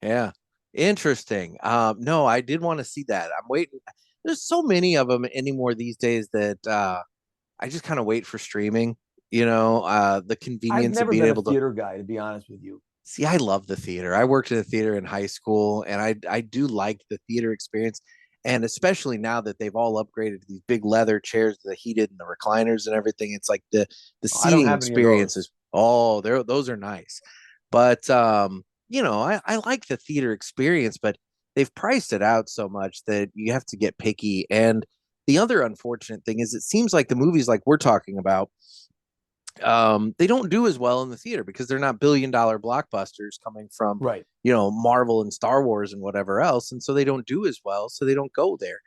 Yeah. Interesting. No, I did want to see that. I'm waiting. There's so many of them anymore these days that I just kind of wait for streaming, the I've convenience of never being been a able to theater guy, to be honest with you. see. I love the theater. I worked in the theater in high school, and I do like the theater experience. And especially now that they've all upgraded to these big leather chairs, the heated and the recliners and everything, it's like the I don't seating have any of experience those. is oh, those are nice. But I like the theater experience, but they've priced it out so much that you have to get picky. And the other unfortunate thing is it seems like the movies like we're talking about, they don't do as well in the theater because they're not $1 billion blockbusters coming from, Right. Marvel and Star Wars and whatever else. And so they don't do as well. So they don't go there.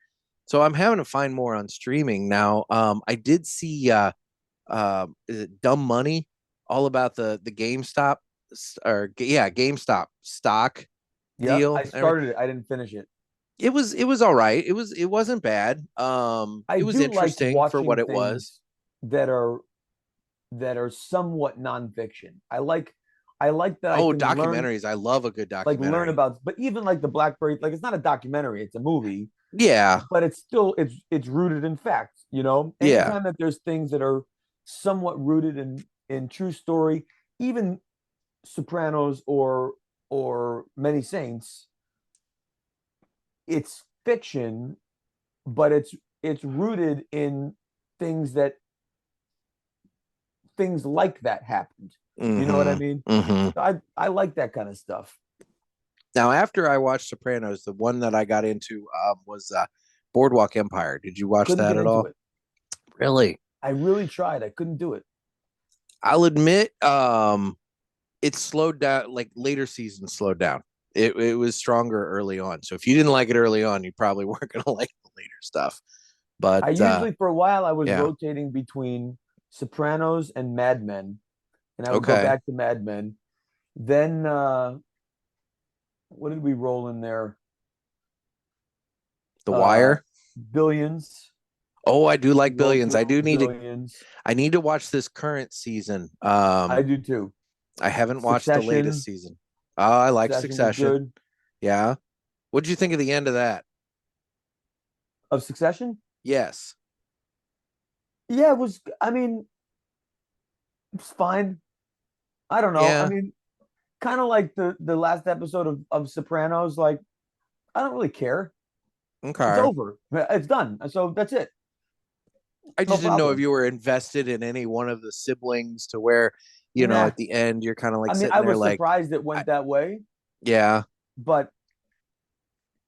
So I'm having to find more on streaming now. I did see is it Dumb Money, all about the GameStop GameStop stock Yeah, deal. I started it. I didn't finish it. It was all right. It wasn't bad. I It was do like interesting for what watching it was. things that are somewhat nonfiction. I like that I Oh, can documentaries. I love a good learn documentary. about, but even like the BlackBerry, like it's not a documentary, it's a movie, Yeah, but it's still it's rooted in fact, yeah. Anytime that there's things that are somewhat rooted in true story, even Sopranos or Many Saints, it's fiction, but it's rooted in things that things like that happened. You know what I Mm-hmm. mean? Mm-hmm. I like that kind of stuff. Now, after I watched Sopranos, the one that I got into was Boardwalk Empire. Did you watch Couldn't that get at into all? it. Really? I really tried. I couldn't do it. I'll admit, it slowed down. Like later seasons slowed down. It was stronger early on. So if you didn't like it early on, you probably weren't gonna like the later stuff. But I usually, for a while, I was yeah, rotating between Sopranos and Mad Men, and I would go okay. back to Mad Men. Then what did we roll in there? The Uh, Wire. Billions. Oh, I do We like rolled Billions. through Billions. I need to watch this current season. I do too. I haven't watched the latest Succession. season. Oh, I like Succession was Succession. good. Yeah. What did you think of the end of that? of Succession. Yes. Yeah, it was. I mean, it's fine. I don't know. I Yeah. mean, kind of like the last episode of Sopranos. Like, I don't really care. It's Okay. over. It's done. So that's it. I No just didn't know if problem. you were invested in any one of the siblings to where, Nah. at the end you're kind of like I mean, sitting I there was like, surprised it I, went that way, yeah. but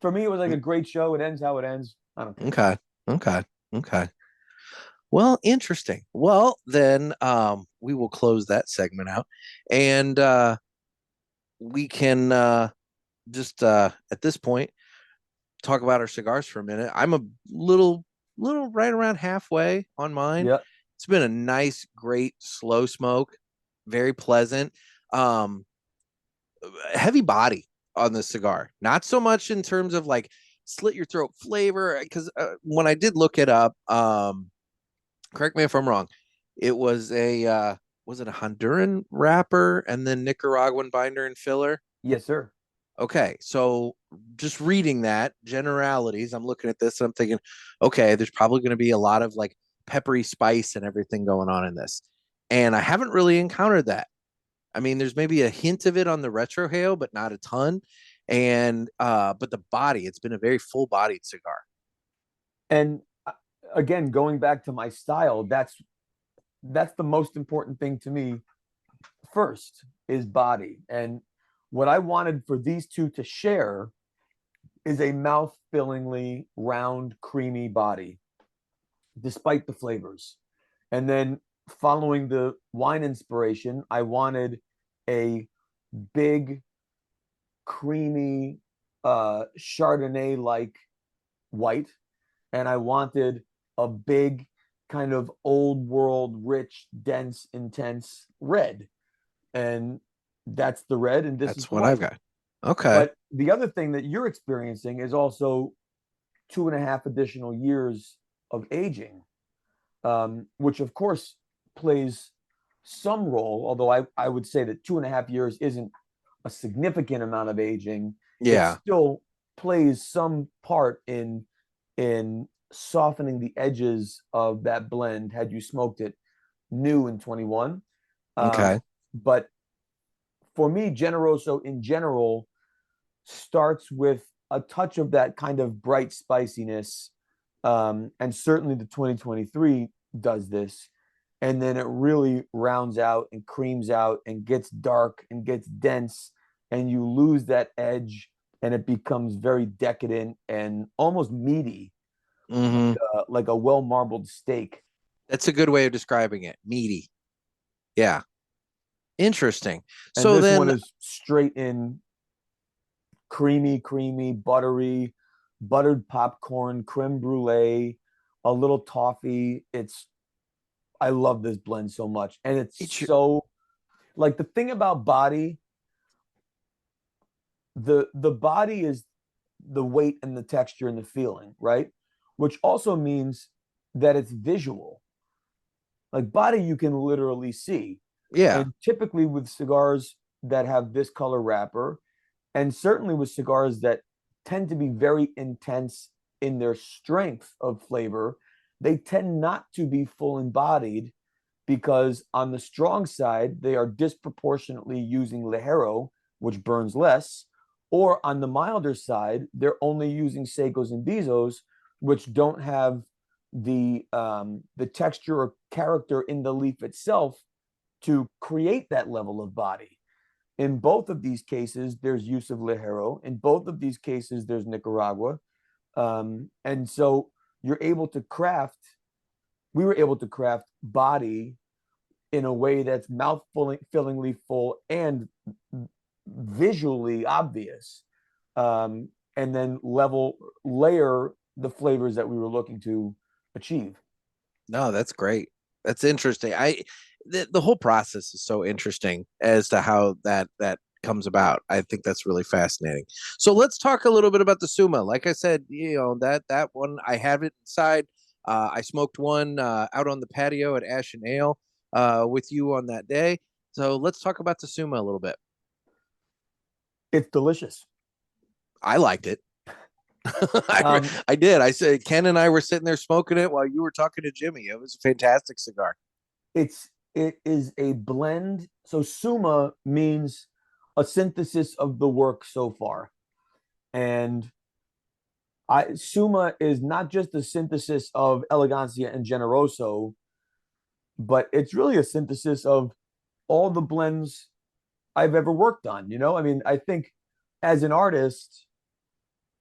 for me, it was like Mm, a great show. It ends how it ends. I don't care. okay. Okay. Okay. Well, interesting. Well, then we will close that segment out, and we can just at this point talk about our cigars for a minute. I'm a little right around halfway on mine. Yeah. It's been a nice, great slow smoke, very pleasant. Um, Heavy body on the cigar. Not so much in terms of like slit your throat flavor, because when I did look it up, correct me if I'm wrong, it was it a Honduran wrapper and then Nicaraguan binder and filler? Yes, sir. Okay, so just reading that generalities, I'm looking at this and I'm thinking, okay, there's probably going to be a lot of like peppery spice and everything going on in this. And I haven't really encountered that. I mean, there's maybe a hint of it on the retrohale, but not a ton. And but the body, it's been a very full-bodied cigar. And again, going back to my style, that's the most important thing to me. First is body, and what I wanted for these two to share is a mouth-fillingly round, creamy body, despite the flavors. And then following the wine inspiration, I wanted a big, creamy, Chardonnay like white. And I wanted a big, kind of old world, rich, dense, intense red. And that's the red, and this is That's the what I've white. got. Okay. But the other thing that you're experiencing is also 2.5 additional years of aging, which of course plays some role, although I would say that 2.5 years isn't a significant amount of aging. It Yeah. still plays some part in softening the edges of that blend had you smoked it new in 21. Okay. But for me, Generoso in general starts with a touch of that kind of bright spiciness. And certainly the 2023 does this. And then it really rounds out and creams out and gets dark and gets dense. And you lose that edge and it becomes very decadent and almost meaty, Mm-hmm. like a well marbled steak. That's a good way of describing it. Meaty. Yeah. Interesting. And So this one then, is straight in creamy, buttery, buttered popcorn, creme brulee, a little toffee. I love this blend so much. And it's it's so like the thing about body, the body is the weight and the texture and the feeling, right? Which also means that it's visual. Like body you can literally see. yeah. And typically with cigars that have this color wrapper, and certainly with cigars that tend to be very intense in their strength of flavor, they tend not to be full embodied because on the strong side, they are disproportionately using Ligero, which burns less, or on the milder side, they're only using Secos and Bizos, which don't have the texture or character in the leaf itself to create that level of body. In both of these cases, there's use of Ligero. In both of these cases, there's Nicaragua. And so you're able to craft, we were able to craft body in a way that's mouth-fillingly full and visually obvious. And then layer the flavors that we were looking to achieve. No, that's great. That's interesting. The whole process is so interesting as to how that comes about. I think that's really fascinating. So let's talk a little bit about the Suma. Like I said, that one I have it inside. I smoked one out on the patio at Ash and Ale with you on that day. So let's talk about the Suma a little bit. It's delicious. I liked it. I did. I said Ken and I were sitting there smoking it while you were talking to Jimmy. It was a fantastic cigar. It is a blend. So Summa means a synthesis of the work so far. And Summa is not just a synthesis of Elegancia and Generoso, but it's really a synthesis of all the blends I've ever worked on. I mean, I think as an artist,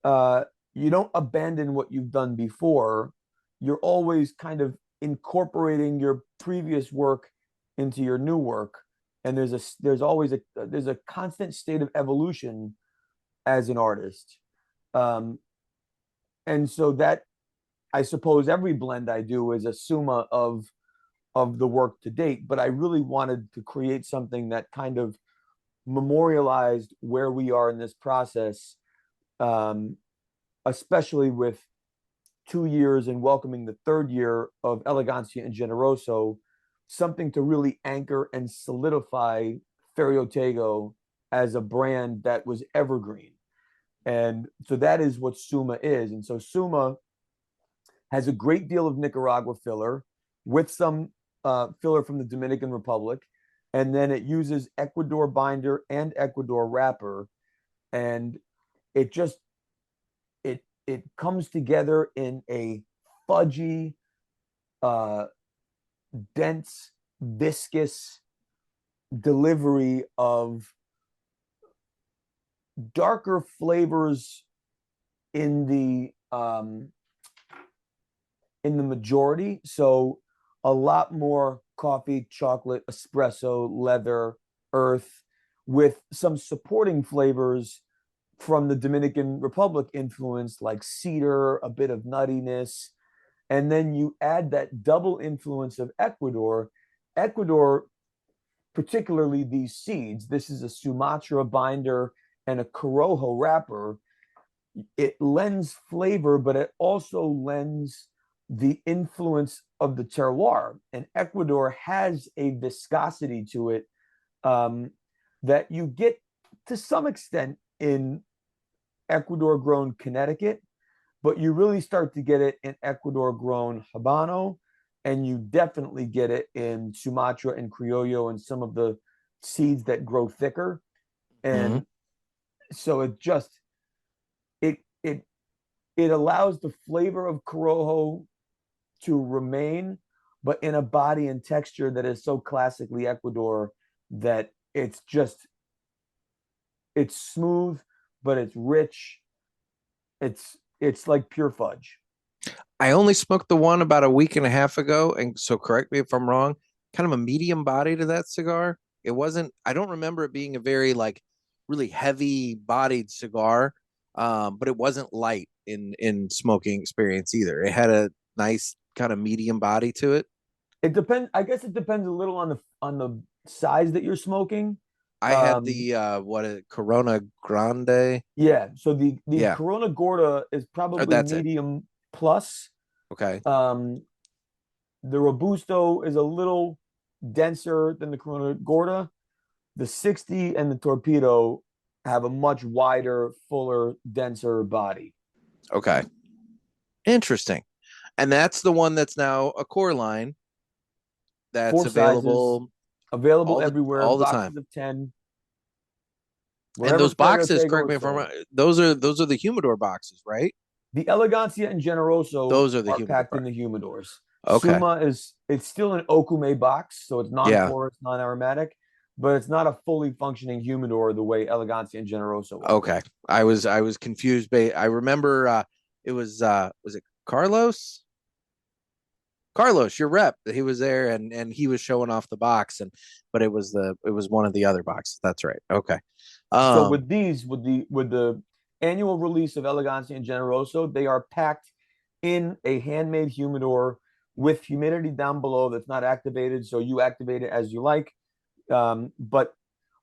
uh, you don't abandon what you've done before. You're always kind of incorporating your previous work into your new work, and there's a constant state of evolution as an artist. Um, and so that I suppose every blend I do is a summa of the work to date. But I really wanted to create something that kind of memorialized where we are in this process, um, especially with 2 years and welcoming the third year of Elegancia and Generoso, something to really anchor and solidify Ferio Tego as a brand that was evergreen. And so that is what Summa is. And so Summa has a great deal of Nicaragua filler with some filler from the Dominican Republic. And then it uses Ecuador binder and Ecuador wrapper. And it just it comes together in a fudgy, uh, dense, viscous delivery of darker flavors in the majority. So a lot more coffee, chocolate, espresso, leather, earth, with some supporting flavors from the Dominican Republic influence, like cedar, a bit of nuttiness. And then you add that double influence of Ecuador. Ecuador, particularly these seeds, this is a Sumatra binder and a Corojo wrapper. It lends flavor, but it also lends the influence of the terroir. And Ecuador has a viscosity to it, that you get to some extent in Ecuador grown Connecticut, but you really start to get it in Ecuador grown Habano, and you definitely get it in Sumatra and Criollo and some of the seeds that grow thicker. And so it it it allows the flavor of Corojo to remain, but in a body and texture that is so classically Ecuador that it's smooth, but it's rich. It's like pure fudge. I only smoked the one about a week and a half ago, and so correct me if I'm wrong. Kind of a medium body to that cigar. It wasn't. I don't remember it being a very like really heavy bodied cigar, but it wasn't light in smoking experience either. It had a nice kind of medium body to it. It depends. I guess it depends a little on the size that you're smoking. I had Um, the Corona Grande. yeah. So the Yeah, Corona Gorda is oh, probably that's it. medium plus. Okay, Um, the Robusto is a little denser than the Corona Gorda. The 60 and the Torpedo have a much wider, fuller, denser body. okay, interesting. And that's the one that's now a core line that's Four sizes, available available everywhere, all the time. boxes of 10. And Wherever those Ferio boxes, Tego correct me is if I'm sold. wrong, those are the humidor boxes, right? The Elegancia and Generoso Those are the are humidor packed in box. the humidors. Okay. Suma it's still an Okume box, so it's Yeah. non-porous, non-aromatic, but it's not a fully functioning humidor the way Elegancia and Generoso are. Okay. I was confused. I remember it was it Carlos? Carlos, your rep. He was there and he was showing off the box but it was one of the other boxes. That's right. Okay. So Um with these, with the annual release of Elegancia and Generoso, they are packed in a handmade humidor with humidity down below that's not activated, so you activate it as you like. But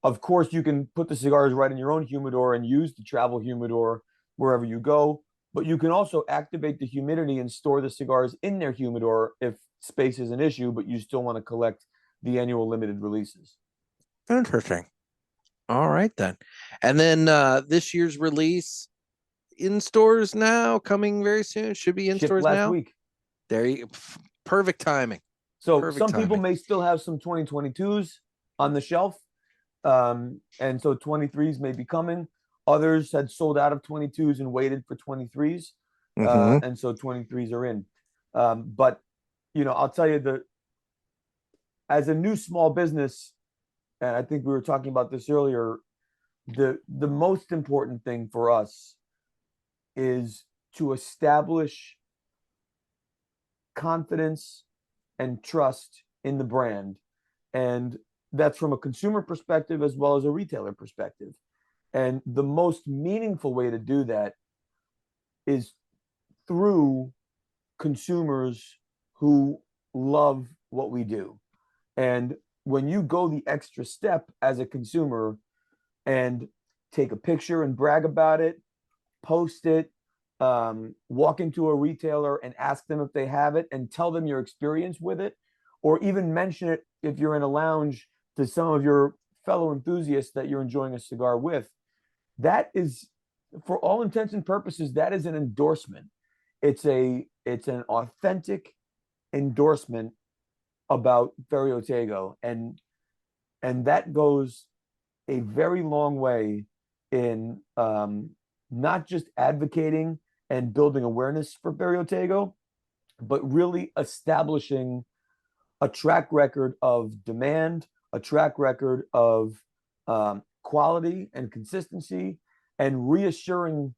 of course, you can put the cigars right in your own humidor and use the travel humidor wherever you go. But you can also activate the humidity and store the cigars in their humidor if space is an issue, but you still want to collect the annual limited releases. Interesting. All right then. And then this year's release, in stores now, coming very soon. Should be in Shipped stores last now. week. There you perfect timing. So Perfect some people timing. may still have some 2022s on the shelf. And so 23s may be coming. Others had sold out of 22s and waited for 23s. And so 23s are in. But, you know, I'll tell you, as a new small business, and I think we were talking about this earlier, the most important thing for us is to establish confidence and trust in the brand. And that's from a consumer perspective as well as a retailer perspective. And the most meaningful way to do that is through consumers who love what we do. And when you go the extra step as a consumer and take a picture and brag about it, post it, walk into a retailer and ask them if they have it and tell them your experience with it, or even mention it if you're in a lounge to some of your fellow enthusiasts that you're enjoying a cigar with, that is, for all intents and purposes, that is an endorsement. It's an authentic endorsement about Ferio Tego, and that goes a very long way in not just advocating and building awareness for Ferio Tego, but really establishing a track record of demand, a track record of quality and consistency, and reassuring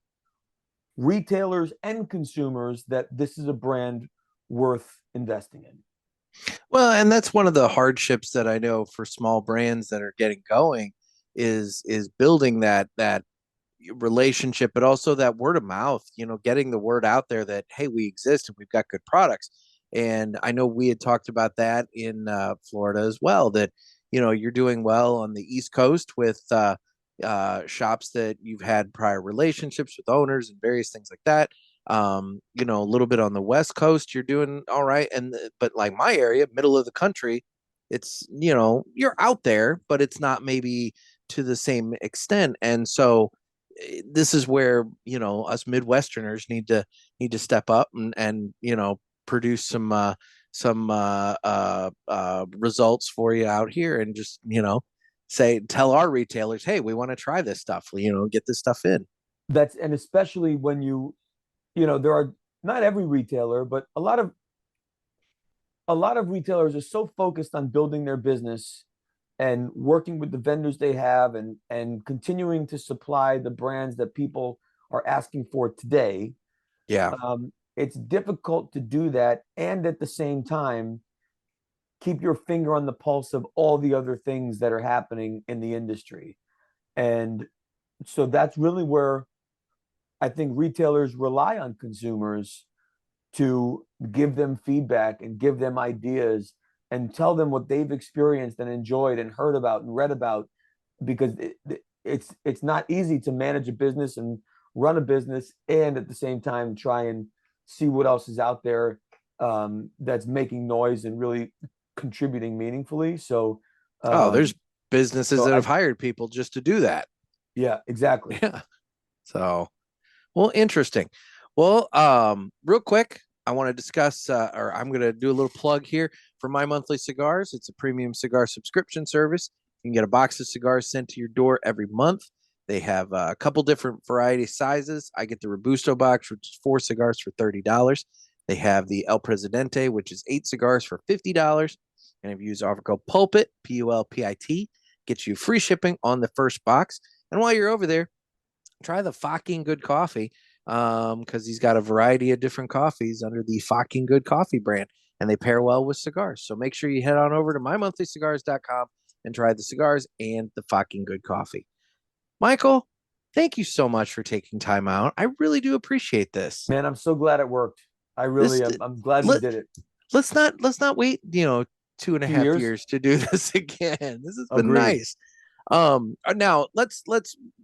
retailers and consumers that this is a brand worth investing in. Well, and that's one of the hardships that I know for small brands that are getting going is building that relationship, but also that word of mouth, you know, getting the word out there that, hey, we exist and we've got good products. And I know we had talked about that in Florida as well, that, you know, you're doing well on the East Coast with shops that you've had prior relationships with owners and various things like that. You know, a little bit on the West Coast, you're doing all right. But like my area, middle of the country, it's, you know, you're out there, but it's not maybe to the same extent. And so this is where, you know, us Midwesterners need to step up and you know, produce some results for you out here, and just, you know, tell our retailers, hey, we want to try this stuff, you know, get this stuff in. And especially when you know, there are not every retailer, but a lot of retailers are so focused on building their business and working with the vendors they have and continuing to supply the brands that people are asking for today. Yeah. It's difficult to do that and at the same time keep your finger on the pulse of all the other things that are happening in the industry. And so that's really where I think retailers rely on consumers to give them feedback and give them ideas and tell them what they've experienced and enjoyed and heard about and read about, because it's not easy to manage a business and run a business and at the same time try and see what else is out there that's making noise and really contributing meaningfully. So There's businesses that have hired people just to do that. Yeah, exactly. Yeah. So, well, interesting. Well, real quick, I want to discuss, or I'm going to do a little plug here for My Monthly Cigars. It's a premium cigar subscription service. You can get a box of cigars sent to your door every month. They have a couple different variety sizes. I get the Robusto box, which is 4 cigars for $30. They have the El Presidente, which is 8 cigars for $50. And if you use offer code PULPIT, PULPIT, gets you free shipping on the first box. And while you're over there, try the fucking good coffee, because he's got a variety of different coffees under the fucking good coffee brand, and they pair well with cigars. So make sure you head on over to mymonthlycigars.com and try the cigars and the fucking good coffee. Michael, thank you so much for taking time out. I really do appreciate this. Man, I'm so glad it worked. I really am. I'm glad we did it. Let's not wait, you know, 2.5 years to do this again. This has been nice. Now let's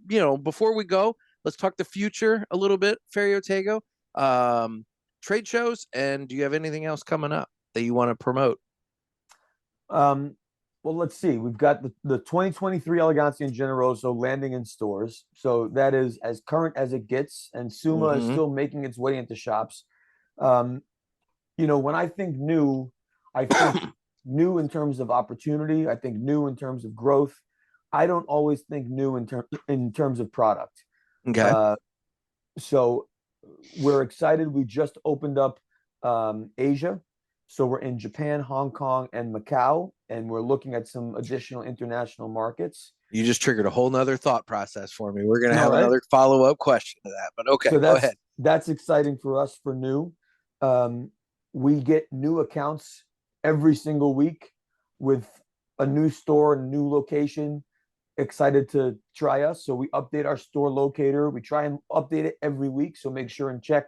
you know, before we go, let's talk the future a little bit. Ferio Tego, trade shows, and do you have anything else coming up that you want to promote? Well, let's see. We've got the 2023 Elegancia and Generoso landing in stores. So that is as current as it gets. And Suma is Mm-hmm. still making its way into shops. Um, when I think new, I think new in terms of opportunity. I think new in terms of growth. I don't always think new in terms of product. Okay. Uh, so we're excited. We just opened up Asia. So we're in Japan, Hong Kong, and Macau, and we're looking at some additional international markets. You just triggered a whole nother thought process for me. We're gonna All have right. another follow-up question to that, but okay, So go ahead. that's exciting for us for new. Um, we get new accounts every single week with a new store and a new location. Excited to try us. So we update our store locator. We try and update it every week. So make sure and check.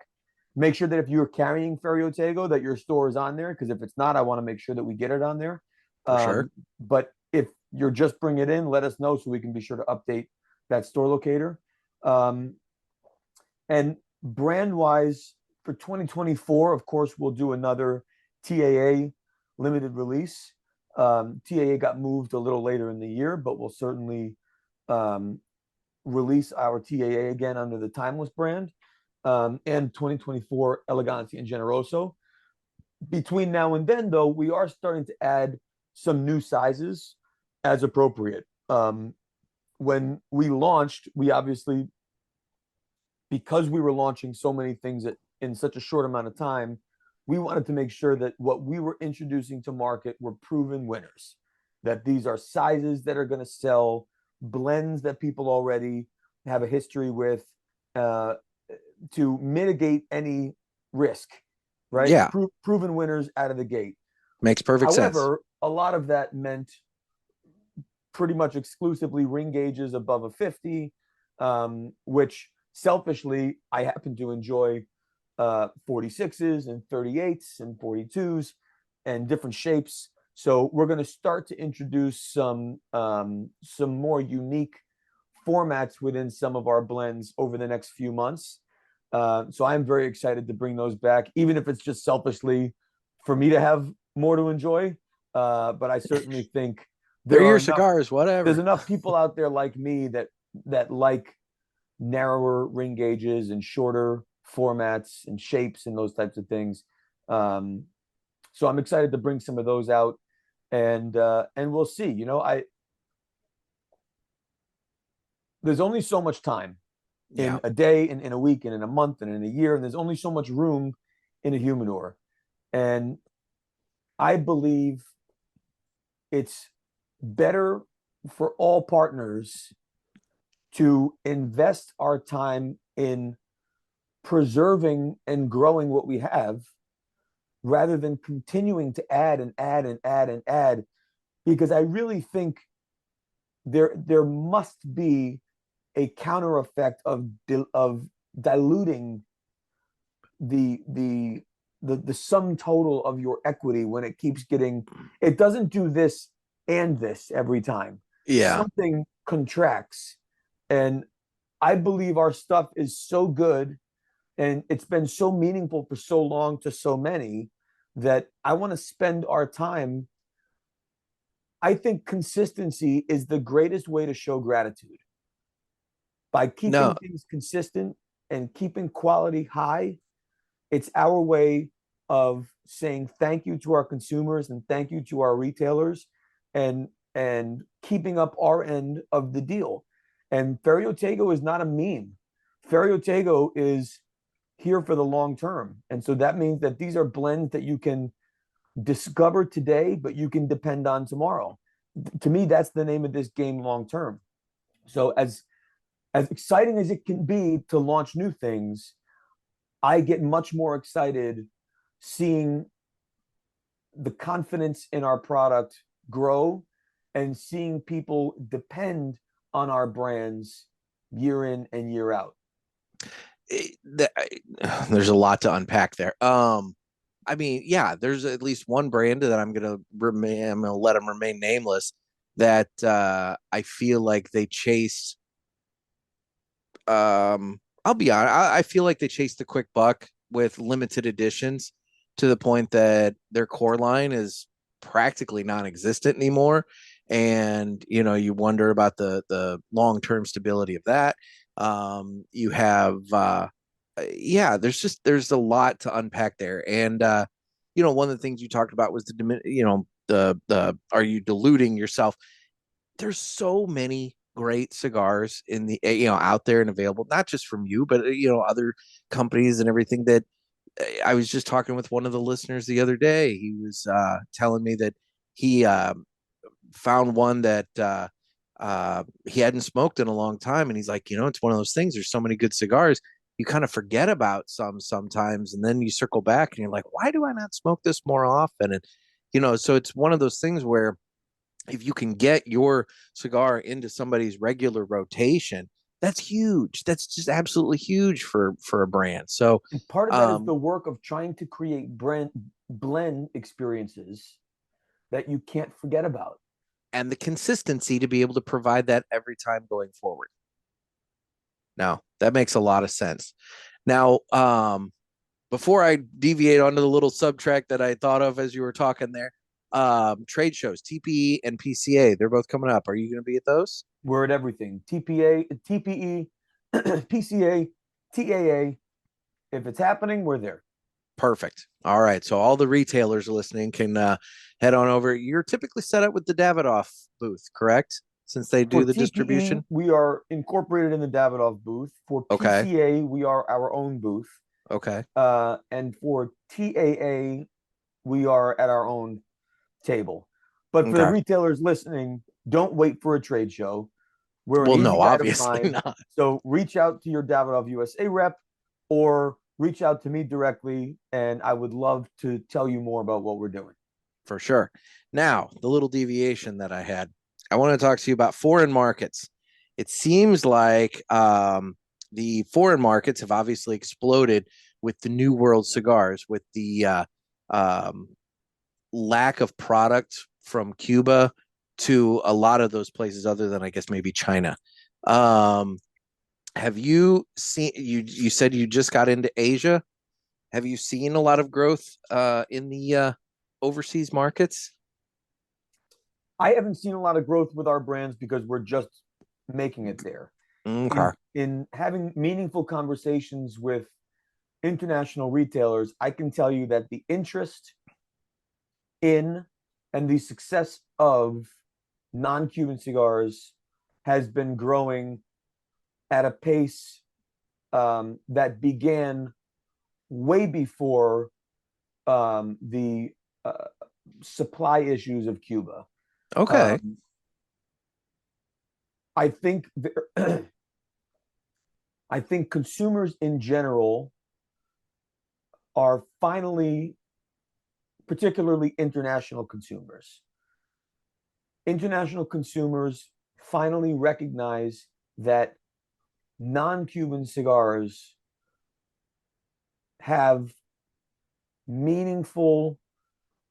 Make sure that if you're carrying Ferio Tego, that your store is on there. Because if it's not, I want to make sure that we get it on there. For sure. But if you're just bringing it in, let us know so we can be sure to update that store locator. Um, and brand wise, for 2024, of course, we'll do another TAA limited release. TAA got moved a little later in the year, but we'll certainly release our TAA again under the Timeless brand, and 2024 Elegancia and Generoso. Between now and then, though, we are starting to add some new sizes as appropriate. When we launched, we obviously, because we were launching so many things in such a short amount of time, we wanted to make sure that what we were introducing to market were proven winners, that these are sizes that are going to sell, blends that people already have a history with, to mitigate any risk, right? Yeah, Proven winners out of the gate. makes perfect sense. However, a lot of that meant pretty much exclusively ring gauges above a 50, which selfishly I happen to enjoy 46s and 38s and 42s and different shapes. So we're going to start to introduce some more unique formats within some of our blends over the next few months. So I'm very excited to bring those back, even if it's just selfishly for me to have more to enjoy. But I certainly think They're your cigars, there's whatever. enough people out there like me that like narrower ring gauges and shorter formats and shapes and those types of things. So I'm excited to bring some of those out, and we'll see. There's only so much time Yeah. in a day and in a week and in a month and in a year, and there's only so much room in a humidor. And I believe it's better for all partners to invest our time in preserving and growing what we have rather than continuing to add and add and add and add, because I really think there must be a counter effect of diluting the sum total of your equity when it keeps getting, it doesn't do this and this every time. Yeah. Something contracts. And I believe our stuff is so good and it's been so meaningful for so long to so many that I want to spend our time. I think consistency is the greatest way to show gratitude. By keeping No. things consistent and keeping quality high, it's our way of saying thank you to our consumers and thank you to our retailers, and keeping up our end of the deal. And Ferio Tego is not a meme. Ferio Tego is here for the long term. And so that means that these are blends that you can discover today, but you can depend on tomorrow. To me, that's the name of this game long term. So as exciting as it can be to launch new things, I get much more excited seeing the confidence in our product grow and seeing people depend on our brands year in and year out. There's a lot to unpack there. I mean, yeah, there's at least one brand that I'm gonna let them remain nameless, that I feel like they chase. I'll be honest, I feel like they chase the quick buck with limited editions to the point that their core line is practically non-existent anymore. and you wonder about the long-term stability of that. You have yeah, there's a lot to unpack there. And one of the things you talked about was the are you diluting yourself? There's so many great cigars in the out there and available, not just from you, but other companies and everything. That I was just talking with one of the listeners the other day. He was telling me that he found one that he hadn't smoked in a long time, and he's like, it's one of those things. There's so many good cigars, you kind of forget about sometimes, and then you circle back and you're like, why do I not smoke this more often? And so it's one of those things where if you can get your cigar into somebody's regular rotation, that's huge. That's just absolutely huge for a brand. So and part of that is the work of trying to create blend experiences that you can't forget about, and the consistency to be able to provide that every time going forward. Now, that makes a lot of sense. Now, before I deviate onto the little subtrack that I thought of as you were talking there, trade shows, TPE and PCA, they're both coming up. Are you going to be at those? We're at everything. TPE, PCA, TAA. If it's happening, we're there. Perfect. All right. So all the retailers listening can head on over. You're typically set up with the Davidoff booth, correct? Since they do the TPE, distribution. We are incorporated in the Davidoff booth. For PCA, we are our own booth. Okay. And for TAA, we are at our own table. But for the retailers listening, don't wait for a trade show. We're an easy guy to find. Not. So reach out to your Davidoff USA rep or reach out to me directly, and I would love to tell you more about what we're doing. For sure. Now, the little deviation that I had, I want to talk to you about foreign markets. It seems like the foreign markets have obviously exploded with the New World cigars, with the lack of product from Cuba to a lot of those places other than, I guess, maybe China. Have you seen, you said you just got into Asia. Have you seen a lot of growth in the overseas markets? I haven't seen a lot of growth with our brands because we're just making it there. Okay. In having meaningful conversations with international retailers, I can tell you that the interest in and the success of non-Cuban cigars has been growing at a pace that began way before the supply issues of Cuba. Okay. I think I think consumers in general are finally, particularly international consumers finally recognize that non-Cuban cigars have meaningful,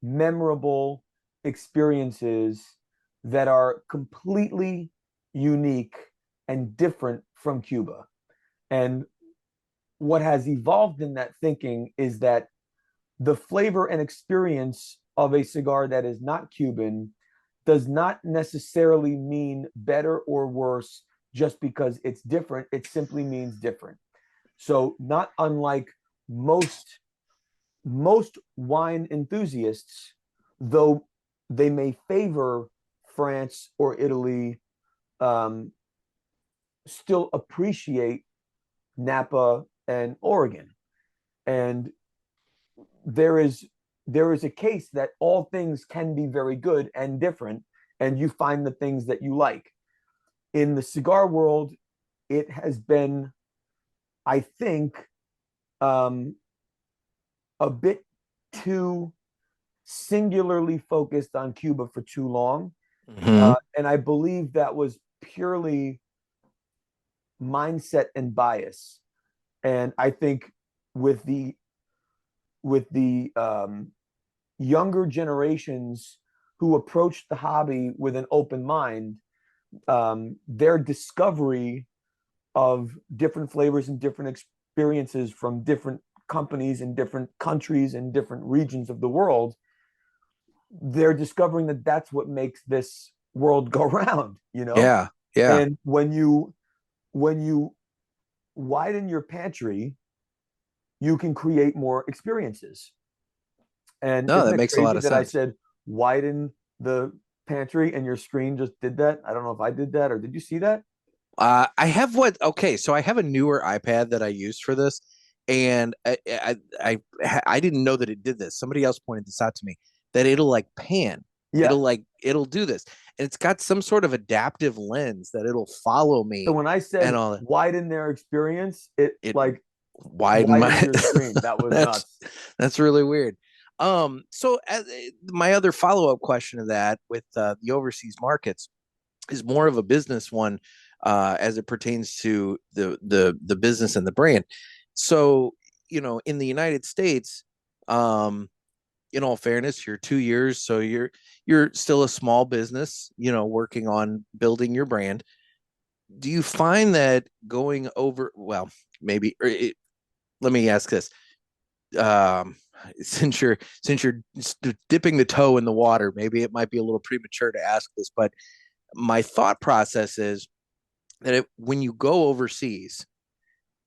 memorable experiences that are completely unique and different from Cuba. And what has evolved in that thinking is that the flavor and experience of a cigar that is not Cuban does not necessarily mean better or worse just because it's different. It simply means different. So not unlike most wine enthusiasts, though they may favor France or Italy, still appreciate Napa and Oregon. And there is a case that all things can be very good and different, and you find the things that you like. In the cigar world, it has been, I think, a bit too singularly focused on Cuba for too long. Mm-hmm. And I believe that was purely mindset and bias. And I think with the younger generations who approach the hobby with an open mind, their discovery of different flavors and different experiences from different companies in different countries and different regions of the world, they're discovering that that's what makes this world go round, you know? Yeah. Yeah. And when you widen your pantry, you can create more experiences. And No, isn't that it makes a lot crazy of that I sense. said widen the pantry and your screen just did that? I don't know if I did that or did you see that? I have okay, so I have a newer iPad that I use for this, and I didn't know that it did this. Somebody else pointed this out to me that it'll like pan. Yeah. It'll do this. And it's got some sort of adaptive lens that it'll follow So me when I and said all that. widen their experience, it It like widened widened my your screen. That was that's nuts. that's really weird. So my other follow-up question to that with the overseas markets is more of a business one as it pertains to the business and the brand. So, in the United States, in all fairness, you're 2 years, so you're still a small business, working on building your brand. Do you find that going over, well, maybe, let me ask this. Um, since you're dipping the toe in the water, maybe it might be a little premature to ask this, but my thought process is that when you go overseas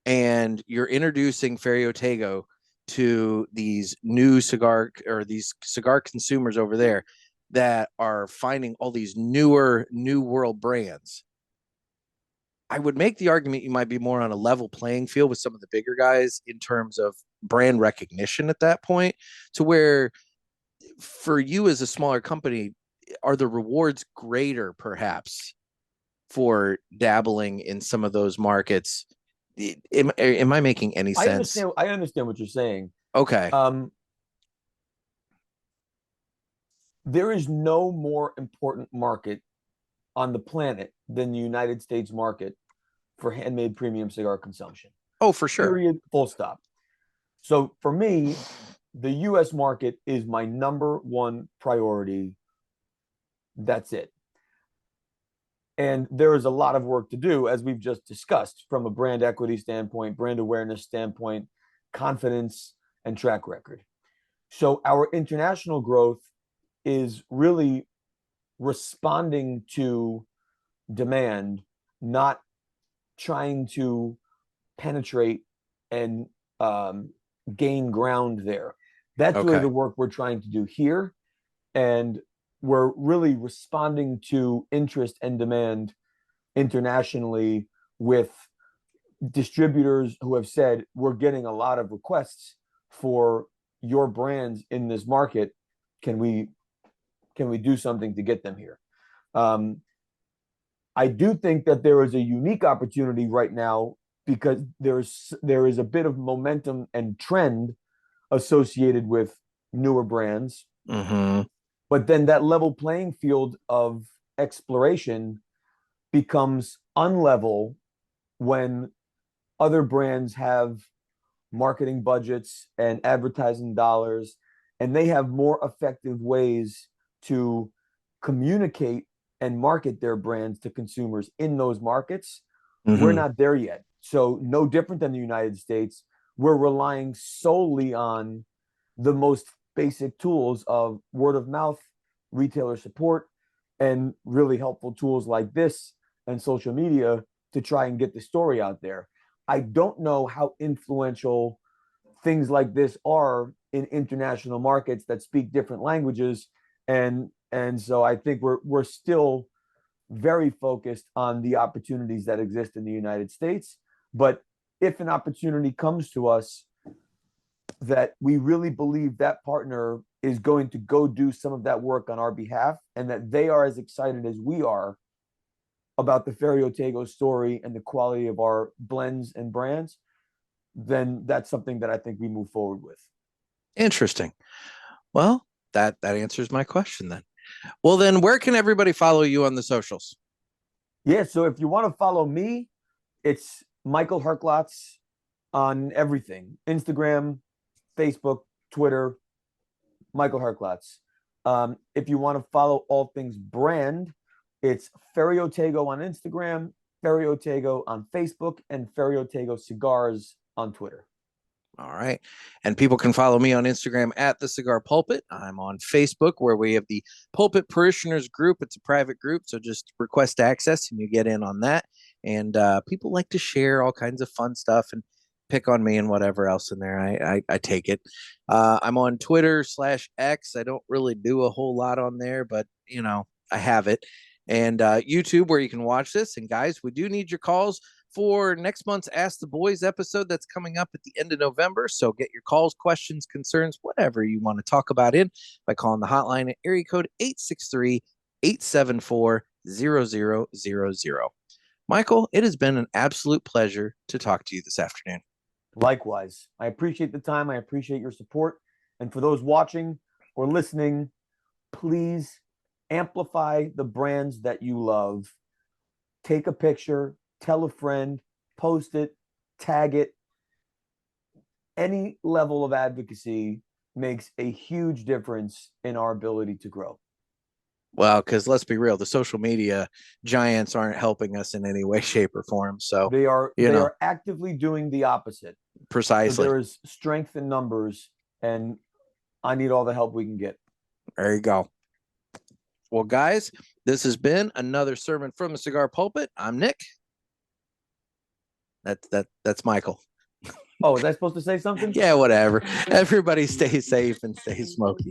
and you're introducing Ferio Tego to these new cigar or these cigar consumers over there that are finding all these newer new world brands, I would make the argument you might be more on a level playing field with some of the bigger guys in terms of brand recognition at that point, to where for you as a smaller company, are the rewards greater perhaps for dabbling in some of those markets? Am I making any I sense? understand. I understand what you're saying. Okay. Um, there is no more important market on the planet than the United States market for handmade premium cigar consumption. Oh, for sure. Period. Full stop. So for me, the US market is my number one priority. That's it. And there is a lot of work to do, as we've just discussed, from a brand equity standpoint, brand awareness standpoint, confidence, and track record. So our international growth is really responding to demand, not trying to penetrate and gain ground there. That's really Okay. the work we're trying to do here. And we're really responding to interest and demand internationally with distributors who have said, we're getting a lot of requests for your brands in this market. Can we do something to get them here? Um, I do think that there is a unique opportunity right now because there is a bit of momentum and trend associated with newer brands, Mm-hmm. but then that level playing field of exploration becomes unlevel when other brands have marketing budgets and advertising dollars, and they have more effective ways to communicate and market their brands to consumers in those markets. We're Mm-hmm. not there yet. So, no different than the United States, we're relying solely on the most basic tools of word of mouth, retailer support, and really helpful tools like this and social media to try and get the story out there. I don't know how influential things like this are in international markets that speak different languages, and so I think we're still very focused on the opportunities that exist in the United States. But if an opportunity comes to us that we really believe that partner is going to go do some of that work on our behalf and that they are as excited as we are about the Ferio Tego story and the quality of our blends and brands, then that's something that I think we move forward with. Interesting. Well, that answers my question then. Well, then where can everybody follow you on the socials? Yeah, so if you want to follow me, it's Michael Herklots on everything: Instagram, Facebook, Twitter, Michael Herklots. If you want to follow all things brand, it's Ferio Tego on Instagram, Ferio Tego on Facebook, and Ferio Tego Cigars on Twitter. All right. And people can follow me on Instagram at the Cigar Pulpit. I'm on Facebook where we have the Pulpit Parishioners group. It's a private group, so just request access and you get in on that. And people like to share all kinds of fun stuff and pick on me and whatever else in there. I take it. I'm on Twitter/X. I don't really do a whole lot on there, but I have it. And YouTube where you can watch this. And guys, we do need your calls for next month's Ask the Boys episode that's coming up at the end of November. So get your calls, questions, concerns, whatever you want to talk about in by calling the hotline at area code 863-874-0000. Michael, it has been an absolute pleasure to talk to you this afternoon. Likewise. I appreciate the time. I appreciate your support. And for those watching or listening, please amplify the brands that you love. Take a picture, tell a friend, post it, tag it. Any level of advocacy makes a huge difference in our ability to grow. Well, because let's be real, the social media giants aren't helping us in any way, shape, or form. So they are actively doing the opposite. Precisely. So there is strength in numbers, and I need all the help we can get. There you go. Well, guys, this has been another sermon from the Cigar Pulpit. I'm Nick. That's Michael. Oh, was I supposed to say something? Yeah, whatever. Everybody stay safe and stay smoky.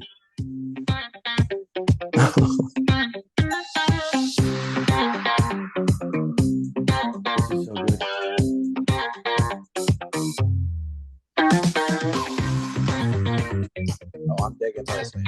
This is so good. Oh, I'm digging this, man.